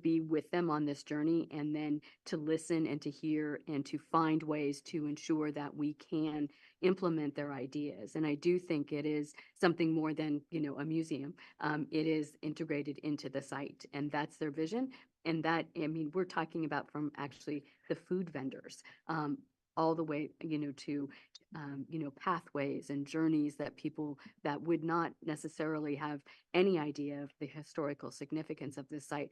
be with them on this journey and then to listen and to hear and to find ways to ensure that we can implement their ideas. And I do think it is something more than, a museum. It is integrated into the site, and that's their vision. And that, we're talking about from actually the food vendors, all the way, to, pathways and journeys that people that would not necessarily have any idea of the historical significance of this site.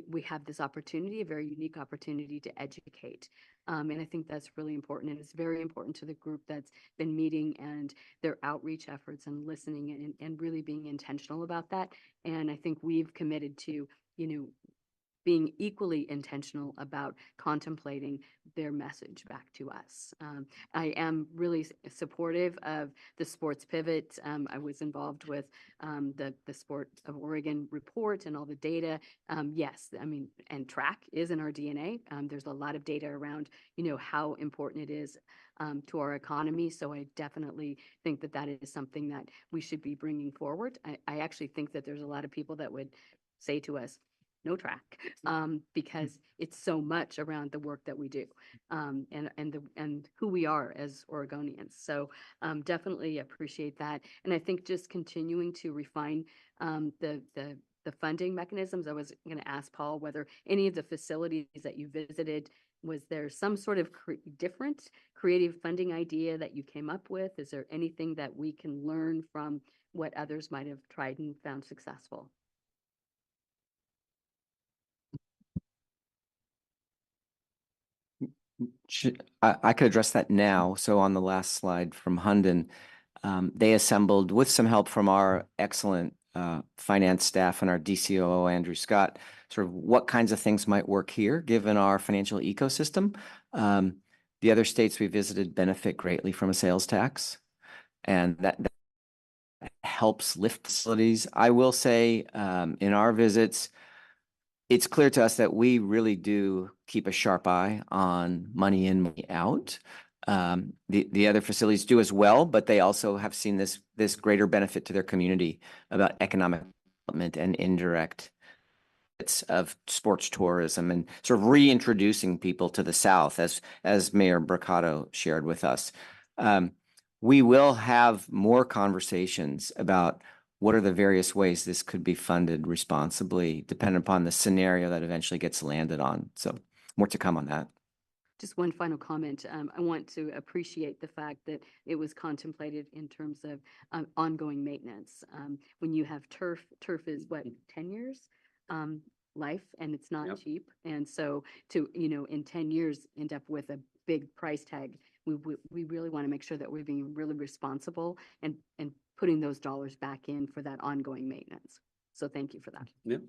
We have this opportunity, a very unique opportunity to educate. And I think that's really important. And it's very important to the group that's been meeting and their outreach efforts and listening and really being intentional about that. And I think we've committed to, being equally intentional about contemplating their message back to us. I am really supportive of the sports pivot. I was involved with the Sport of Oregon report and all the data. Yes, and track is in our DNA. There's a lot of data around, how important it is to our economy. So I definitely think that that is something that we should be bringing forward. I actually think that there's a lot of people that would say to us, no track, because it's so much around the work that we do, and who we are as Oregonians. So definitely appreciate that. And I think just continuing to refine the funding mechanisms. I was going to ask Paul whether any of the facilities that you visited, was there some sort of different creative funding idea that you came up with? Is there anything that we can learn from what others might have tried and found successful? I could address that now. So on the last slide from Hunden, they assembled with some help from our excellent finance staff and our DCOO, Andrew Scott, sort of what kinds of things might work here, given our financial ecosystem. The other states we visited benefit greatly from a sales tax, and that helps lift facilities. I will say in our visits, it's clear to us that we really do keep a sharp eye on money in, money out. The other facilities do as well, but they also have seen this greater benefit to their community about economic development and indirect of sports tourism and sort of reintroducing people to the South, as Mayor Bricado shared with us. We will have more conversations about what are the various ways this could be funded responsibly, depending upon the scenario that eventually gets landed on. So more to come on that. Just one final comment. I want to appreciate the fact that it was contemplated in terms of ongoing maintenance. When you have turf is what, 10 years life, and it's not cheap. And so to, in 10 years end up with a big price tag, we really want to make sure that we're being really responsible and putting those dollars back in for that ongoing maintenance. So thank you for that. Yeah.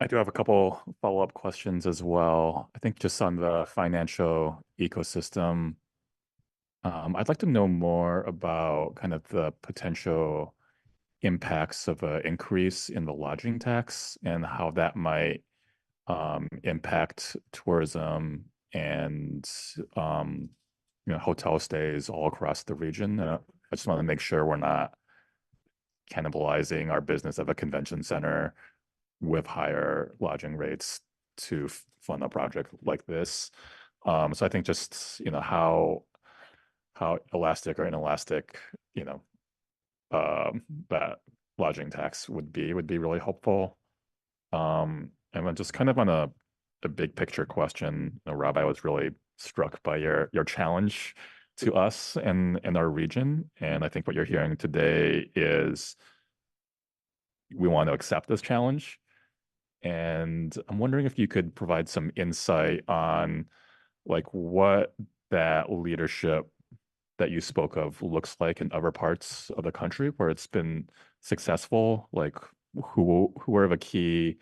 I do have a couple follow-up questions as well. I think just on the financial ecosystem, I'd like to know more about kind of the potential impacts of an increase in the lodging tax and how that might impact tourism and hotel stays all across the region. I just want to make sure we're not cannibalizing our business of a convention center with higher lodging rates to fund a project like this. So I think just how elastic or inelastic that lodging tax would be really helpful. And then just kind of on a big picture question, Rob, I was really struck by your challenge to us and our region. And I think what you're hearing today is we want to accept this challenge. And I'm wondering if you could provide some insight on like what that leadership that you spoke of looks like in other parts of the country where it's been successful, like who are the key,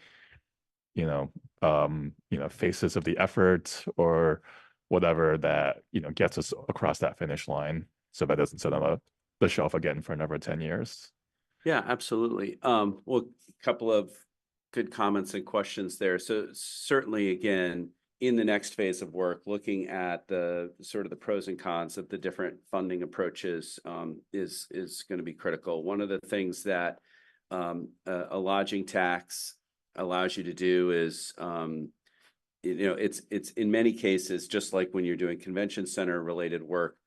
faces of the effort or whatever that, gets us across that finish line so that doesn't sit on the shelf again for another 10 years. Yeah, absolutely. Well, a couple of good comments and questions there. So certainly, again, in the next phase of work, looking at the sort of the pros and cons of the different funding approaches is going to be critical. One of the things that a lodging tax allows you to do is, it's in many cases, just like when you're doing convention center related work,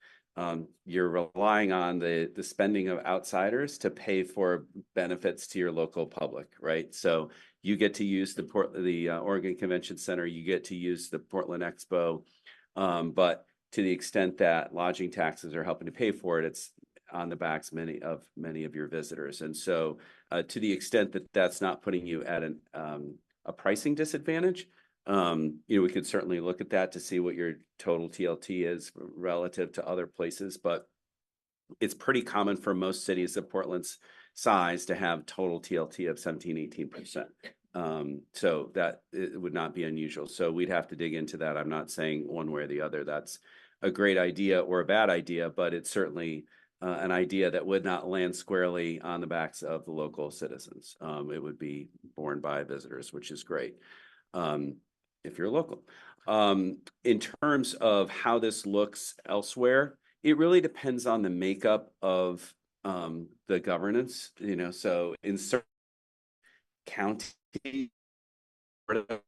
you're relying on the spending of outsiders to pay for benefits to your local public, right? So you get to use the Oregon Convention Center, you get to use the Portland Expo, but to the extent that lodging taxes are helping to pay for it, it's on the backs many of your visitors. And so to the extent that that's not putting you at a pricing disadvantage, we could certainly look at that to see what your total TLT is relative to other places, but it's pretty common for most cities of Portland's size to have total TLT of 17-18%. So that it would not be unusual. So we'd have to dig into that. I'm not saying one way or the other that's a great idea or a bad idea, but it's certainly an idea that would not land squarely on the backs of the local citizens. It would be borne by visitors, which is great. If you're local. In terms of how this looks elsewhere, it really depends on the makeup of the governance, so in certain counties are the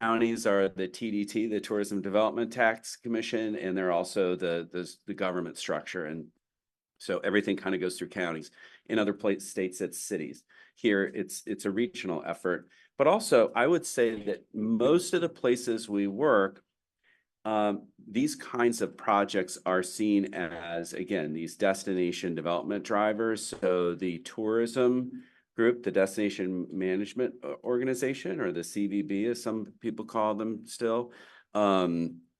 TDT, the Tourism Development Tax Commission, and they're also the government structure. And so everything kind of goes through counties. In other states, it's cities. Here, it's a regional effort. But also, I would say that most of the places we work, these kinds of projects are seen as, again, these destination development drivers. So the tourism group, the Destination Management Organization, or the CVB, as some people call them still,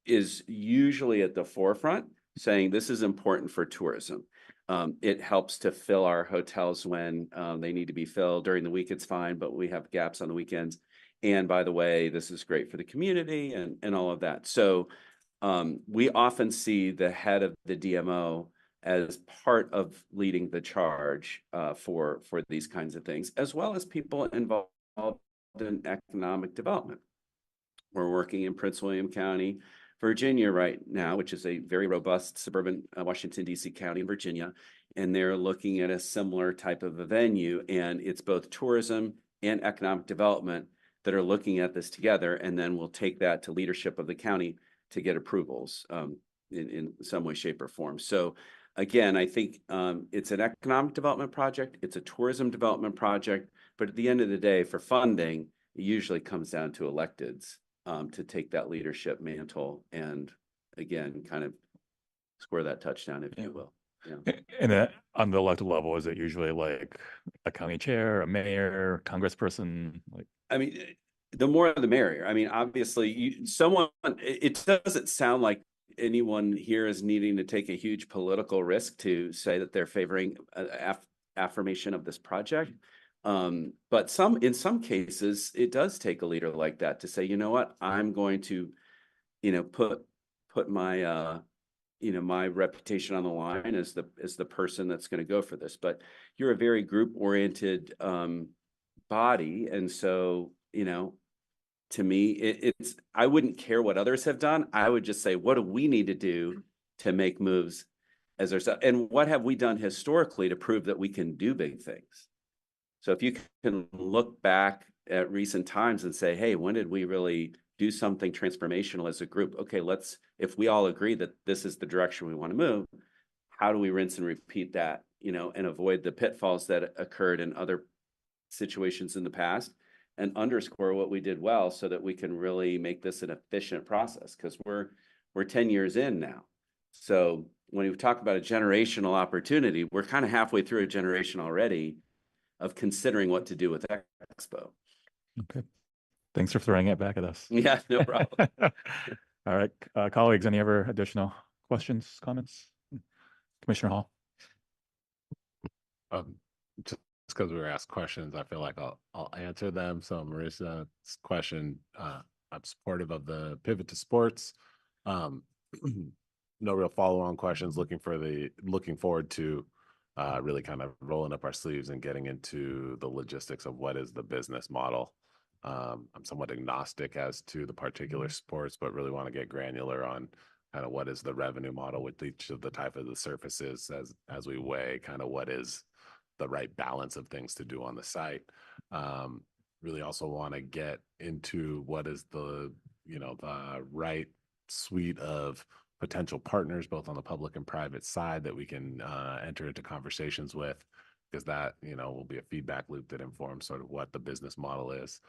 is usually at the forefront saying this is important for tourism. It helps to fill our hotels when they need to be filled. During the week, it's fine, but we have gaps on the weekends. And by the way, this is great for the community and all of that. So we often see the head of the DMO as part of leading the charge for these kinds of things, as well as people involved in economic development. We're working in Prince William County, Virginia right now, which is a very robust suburban Washington, D.C. county in Virginia, and they're looking at a similar type of a venue, and it's both tourism and economic development that are looking at this together, and then we'll take that to leadership of the county to get approvals in some way, shape, or form. So again, I think it's an economic development project, it's a tourism development project, but at the end of the day, for funding, it usually comes down to electeds to take that leadership mantle and again, kind of score that touchdown, if you will. Yeah. And on the elected level, is it usually like a county chair, a mayor, congressperson? Like, I mean, the more the merrier. I mean, obviously, it doesn't sound like anyone here is needing to take a huge political risk to say that they're favoring affirmation of this project. But in some cases, it does take a leader like that to say, you know what, I'm going to, put my you know, my reputation on the line as the person that's going to go for this. But you're a very group-oriented body, and so, you know, to me, it's I wouldn't care what others have done. I would just say, what do we need to do to make moves as ourselves, and what have we done historically to prove that we can do big things? So if you can look back at recent times and say, hey, when did we really do something transformational as a group? Okay, if we all agree that this is the direction we want to move, how do we rinse and repeat that, you know, and avoid the pitfalls that occurred in other situations in the past, and underscore what we did well so that we can really make this an efficient process, because we're 10 years in now. So when we talk about a generational opportunity, we're kind of halfway through a generation already of considering what to do with Expo. Okay. Thanks for throwing it back at us. Yeah, no problem. All right, colleagues, any other additional questions, comments? Commissioner Hall. Just because we were asked questions, I feel like I'll answer them. So Marissa's question, I'm supportive of the pivot to sports. No real follow-on questions. Looking forward to really kind of rolling up our sleeves and getting into the logistics of what is the business model. I'm somewhat agnostic as to the particular sports, but really want to get granular on kind of what is the revenue model with each of the type of the surfaces as we weigh kind of what is the right balance of things to do on the site. Really also want to get into what is the, you know, the right suite of potential partners, both on the public and private side, that we can enter into conversations with, because that, you know, will be a feedback loop that informs sort of what the business model is,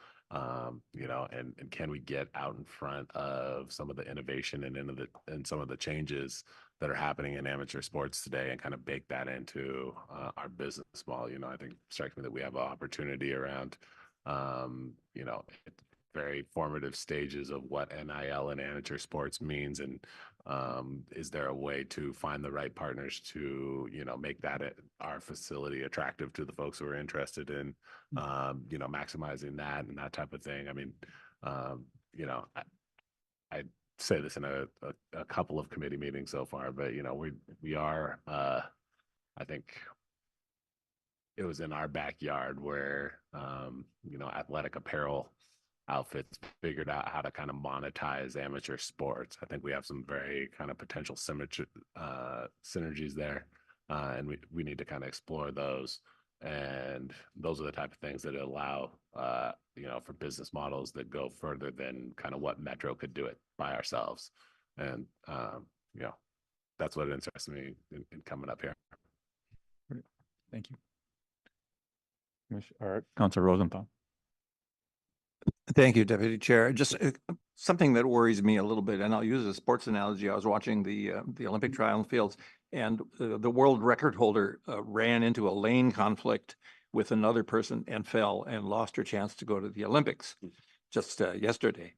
you know, and can we get out in front of some of the innovation and some of the changes that are happening in amateur sports today, and kind of bake that into our business model. You know, I think it strikes me that we have an opportunity around, you know, very formative stages of what NIL and amateur sports means, and is there a way to find the right partners to, you know, make that our facility attractive to the folks who are interested in, you know, maximizing that and that type of thing. I mean, you know, I say this in a couple of committee meetings so far, but, you know, we are, I think it was in our backyard where, you know, athletic apparel outfits figured out how to kind of monetize amateur sports. I think we have some very kind of potential synergies there, and we need to kind of explore those. And those are the type of things that allow, you know, for business models that go further than kind of what Metro could do it by ourselves. And, you know, that's what interests me in coming up here. Great. Thank you. All right, Councilor Rosenthal. Thank you, Deputy Chair. Just something that worries me a little bit, and I'll use a sports analogy. I was watching the Olympic trial fields, and the world record holder ran into a lane conflict with another person and fell and lost her chance to go to the Olympics just yesterday.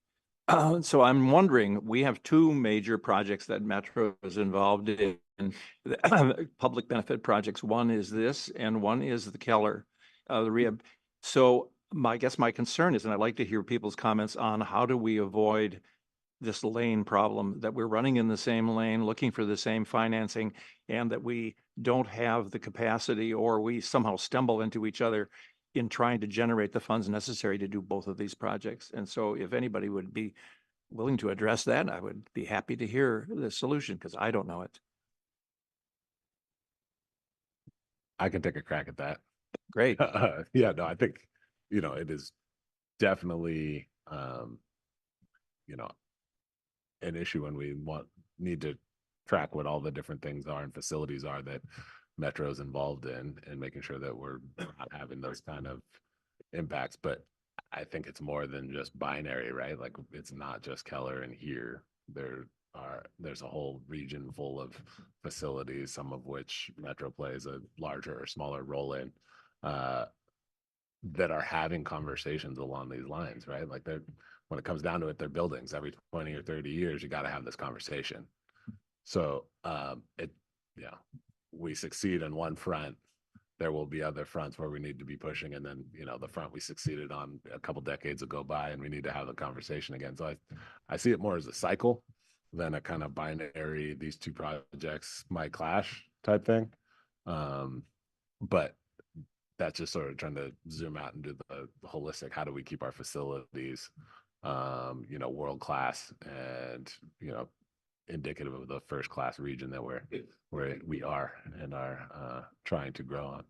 So I'm wondering, we have two major projects that Metro is involved in, public benefit projects. One is this, and one is the Keller, the rehab. So I guess my concern is, and I'd like to hear people's comments on how do we avoid this lane problem, that we're running in the same lane, looking for the same financing, and that we don't have the capacity, or we somehow stumble into each other in trying to generate the funds necessary to do both of these projects. And so if anybody would be willing to address that, I would be happy to hear the solution, because I don't know it. I can take a crack at that. Great. Yeah, no, I think, you know, it is definitely, you know, an issue, and we need to track what all the different things are and facilities are that Metro's involved in, and making sure that we're not having those kind of impacts. But I think it's more than just binary, right? Like, it's not just Keller and here. There's a whole region full of facilities, some of which Metro plays a larger or smaller role in, that are having conversations along these lines, right? Like, when it comes down to it, they're buildings. Every 20 or 30 years, you got to have this conversation. So yeah, we succeed on one front, there will be other fronts where we need to be pushing. And then, you know, the front we succeeded on a couple decades ago by, and we need to have the conversation again. So I see it more as a cycle than a kind of binary, these two projects might clash type thing. But that's just sort of trying to zoom out and do the holistic, how do we keep our facilities, world class and, indicative of the first class region that we are and are trying to grow on.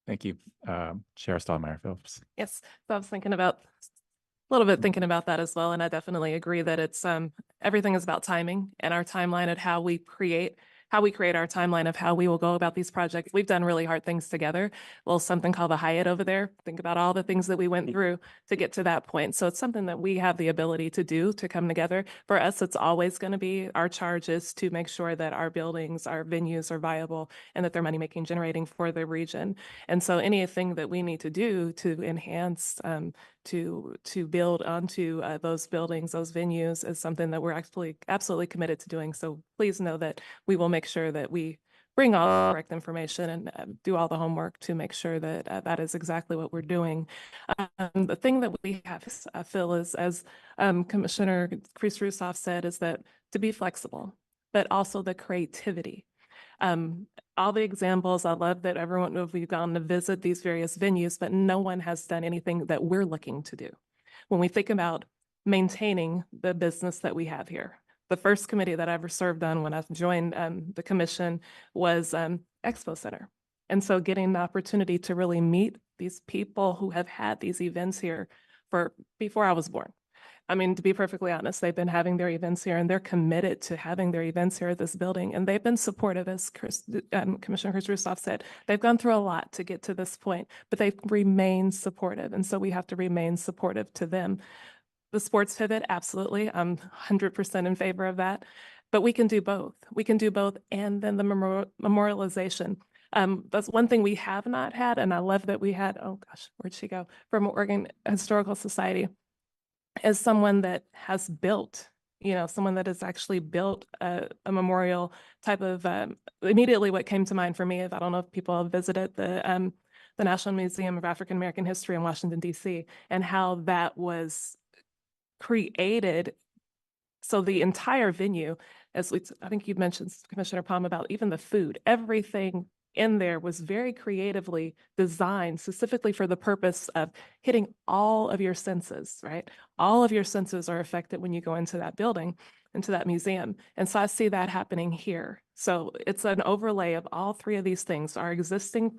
Thank you. Chair Stottlemyre Phillips. Yes, so I was thinking about a little bit thinking about that as well, and I definitely agree that it's everything is about timing and our timeline at how we create our timeline of how we will go about these projects. We've done really hard things together. Well, something called the Hyatt over there. Think about all the things that we went through to get to that point. So it's something that we have the ability to do to come together. For us, it's always going to be our charge is to make sure that our buildings, our venues are viable and that they're money making, generating for the region. And so anything that we need to do to enhance to build onto those buildings, those venues is something that we're absolutely committed to doing. So please know that we will make sure that we bring all the correct information and do all the homework to make sure that that is exactly what we're doing. The thing that we have, Phil, is as Commissioner Kreis-Rusoff said, is that to be flexible, but also the creativity. All the examples, I love that we've gone to visit these various venues, but no one has done anything that we're looking to do. When we think about maintaining the business that we have here, the first committee that I ever served on when I joined the commission was Expo Center. And so getting the opportunity to really meet these people who have had these events here before I was born. I mean, to be perfectly honest, they've been having their events here and they're committed to having their events here at this building. And they've been supportive, as Commissioner Kreis-Rusoff said. They've gone through a lot to get to this point, but they've remained supportive. And so we have to remain supportive to them. The sports pivot, absolutely. I'm 100% in favor of that. But we can do both. We can do both. And then the memorialization. That's one thing we have not had. And I love that we had, oh gosh, where'd she go? From Oregon Historical Society. As someone that has built, someone that has actually built a memorial type of, immediately what came to mind for me, if I don't know if people have visited the National Museum of African American History in Washington, D.C., and how that was created. So the entire venue, I think you mentioned, Commissioner Palm, about even the food, everything in there was very creatively designed specifically for the purpose of hitting all of your senses, right? All of your senses are affected when you go into that building, into that museum. And so I see that happening here. So it's an overlay of all three of these things, our existing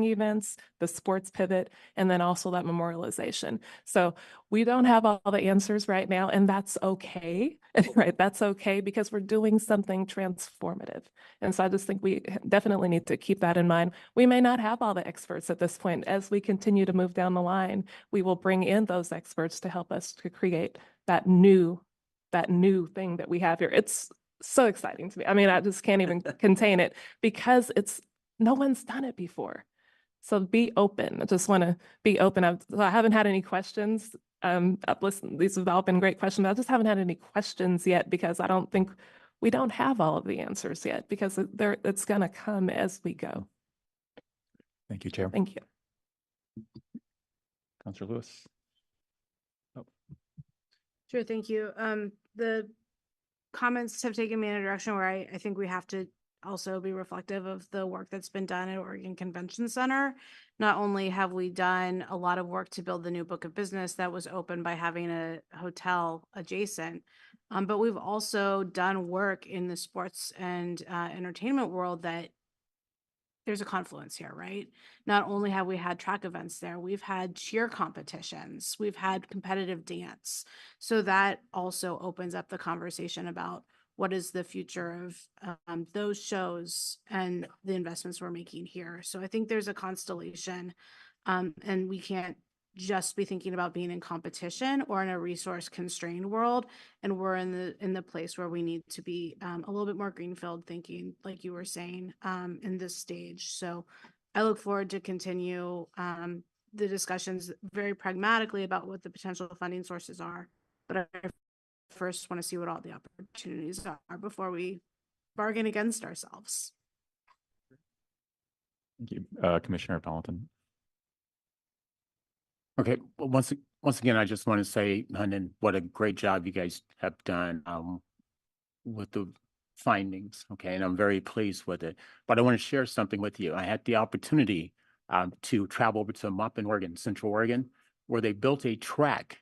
events, the sports pivot, and then also that memorialization. So we don't have all the answers right now, and that's okay, right? That's okay because we're doing something transformative. And so I just think we definitely need to keep that in mind. We may not have all the experts at this point. As we continue to move down the line, we will bring in those experts to help us to create that new thing that we have here. It's so exciting to me. I mean, I just can't even contain it because no one's done it before. So be open. I just want to be open. I haven't had any questions. These have all been great questions, but I just haven't had any questions yet because I don't think we don't have all of the answers yet because it's going to come as we go. Thank you, Chair. Thank you. Councilor Lewis. Sure, thank you. The comments have taken me in a direction where I think we have to also be reflective of the work that's been done at Oregon Convention Center. Not only have we done a lot of work to build the new book of business that was opened by having a hotel adjacent, but we've also done work in the sports and entertainment world that there's a confluence here, right? Not only have we had track events there, we've had cheer competitions, we've had competitive dance. So that also opens up the conversation about what is the future of those shows and the investments we're making here. So I think there's a constellation, and we can't just be thinking about being in competition or in a resource constrained world. And we're in the place where we need to be a little bit more greenfield thinking, like you were saying, in this stage. So I look forward to continue the discussions very pragmatically about what the potential funding sources are. But I first want to see what all the opportunities are before we bargain against ourselves. Thank you. Commissioner Pendleton. Okay, well, once once again, I just want to say, London, what a great job you guys have done with the findings. Okay, and I'm very pleased with it. But I want to share something with you. I had the opportunity to travel over to Maupin, Oregon, Central Oregon, where they built a track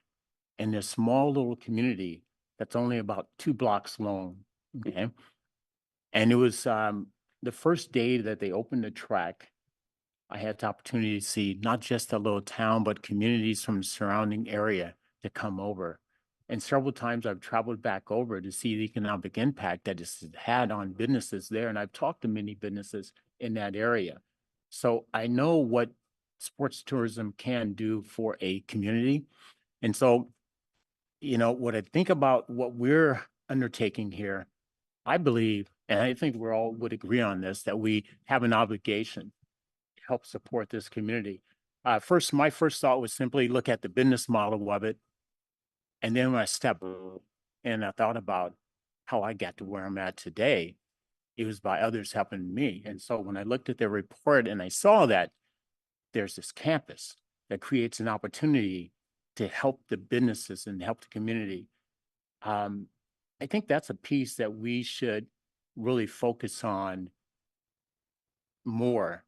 in this small little community that's only about 2 blocks long. Okay, and it was the first day that they opened the track. I had the opportunity to see not just a little town, but communities from the surrounding area to come over. And several times I've traveled back over to see the economic impact that it's had on businesses there. And I've talked to many businesses in that area. So I know what sports tourism can do for a community. And so, you know, what I think about what we're undertaking here, I believe, and I think we all would agree on this, that we have an obligation help support this community. My first thought was simply look at the business model of it. And then when I stepped and I thought about how I got to where I'm at today, it was by others helping me. And so when I looked at their report and I saw that there's this campus that creates an opportunity to help the businesses and help the community, I think that's a piece that we should really focus on more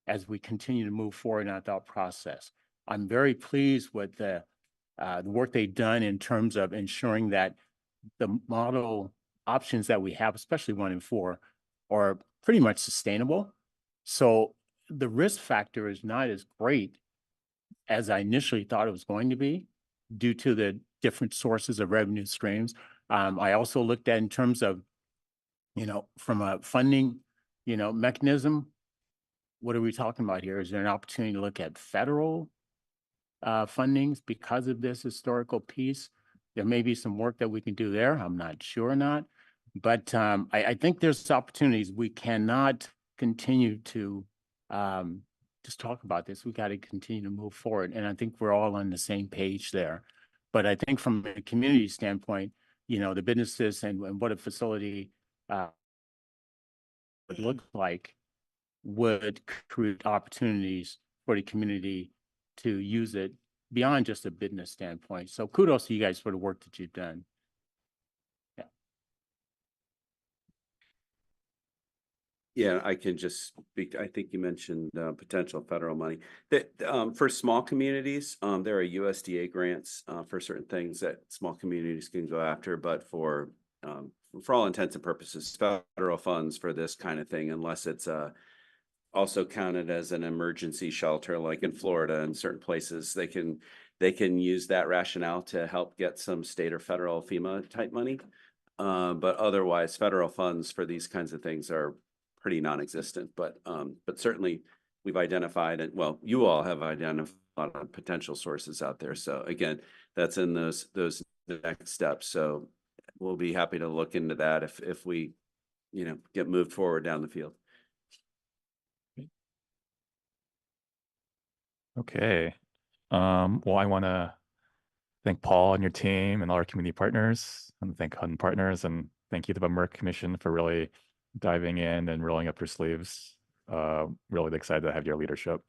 as we continue to move forward in our thought process. I'm very pleased with the work they've done in terms of ensuring that the model options that we have, especially 1 and 4, are pretty much sustainable. So the risk factor is not as great as I initially thought it was going to be due to the different sources of revenue streams. I also looked at in terms of, you know, from a funding, you know, mechanism, what are we talking about here? Is there an opportunity to look at federal fundings because of this historical piece? There may be some work that we can do there. I'm not sure or not, but I think there's opportunities. We cannot continue to just talk about this. We got to continue to move forward. And I think we're all on the same page there. But I think from a community standpoint, you know, the businesses and what a facility would look like would create opportunities for the community to use it beyond just a business standpoint. So kudos to you guys for the work that you've done. Yeah. Yeah, I can just speak. I think you mentioned potential federal money. That for small communities, there are USDA grants for certain things that small communities can go after, but for all intents and purposes, federal funds for this kind of thing, unless it's also counted as an emergency shelter, like in Florida and certain places, they can use that rationale to help get some state or federal FEMA type money. But otherwise, federal funds for these kinds of things are pretty non-existent. But certainly we've identified, and well, you all have identified a lot of potential sources out there. So again, that's in those next steps. So we'll be happy to look into that if we, you know, get moved forward down the field. Okay. Well, I want to thank Paul and your team and all our community partners, and thank Hutton Partners, and thank you to the Merck Commission for really diving in and rolling up your sleeves. Really excited to have your leadership.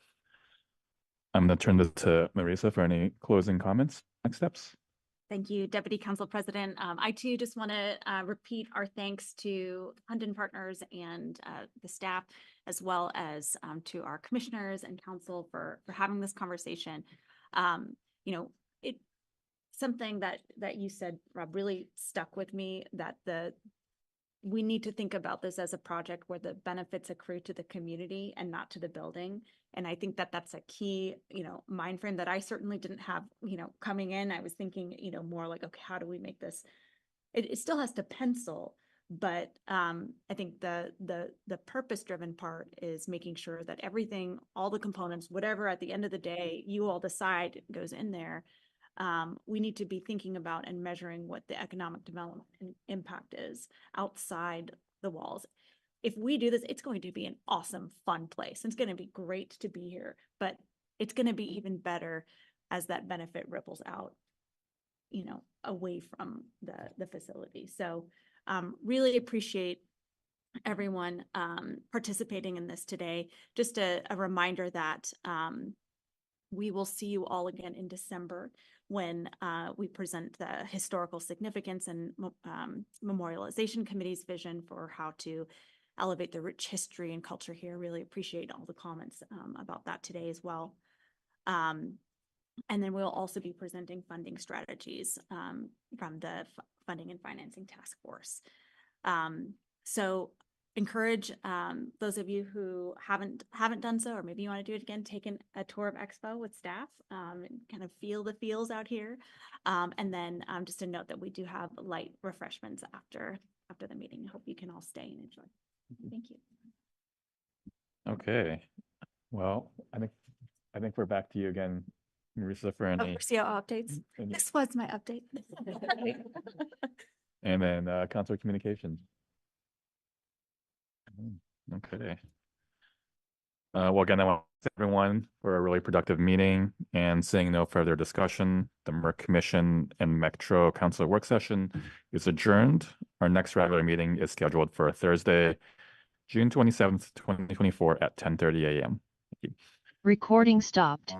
I'm going to turn this to Marisa for any closing comments, next steps. Thank you, Deputy Council President. I too just want to repeat our thanks to Hutton Partners and the staff, as well as to our commissioners and council for having this conversation. You know, it something that you said, Rob, really stuck with me, that we need to think about this as a project where the benefits accrue to the community and not to the building. And I think that that's a key, you know, mind frame that I certainly didn't have, you know, coming in. I was thinking, you know, more like, okay, how do we make this? It still has to pencil, but I think the purpose-driven part is making sure that everything, all the components, whatever at the end of the day you all decide goes in there. We need to be thinking about and measuring what the economic development impact is outside the walls. If we do this, it's going to be an awesome, fun place. It's going to be great to be here, but it's going to be even better as that benefit ripples out, you know, away from the facility. So really appreciate everyone participating in this today. Just a reminder that we will see you all again in December when we present the historical significance and memorialization committee's vision for how to elevate the rich history and culture here. Really appreciate all the comments about that today as well. And then we'll also be presenting funding strategies from the Funding and Financing Task Force. So encourage those of you who haven't done so, or maybe you want to do it again, take a tour of Expo with staff and kind of feel the feels out here. And then just a note that we do have light refreshments after the meeting. I hope you can all stay and enjoy. Thank you. Okay. Well, I think we're back to you again, Marisa, for any. CO updates. This was my update. And then Councilor Communications. Okay. Well, again, I want to thank everyone for a really productive meeting, and seeing no further discussion, the MERC Commission and Metro Council work session is adjourned. Our next regular meeting is scheduled for Thursday, June 27th, 2024 at 10:30 a.m. Recording stopped.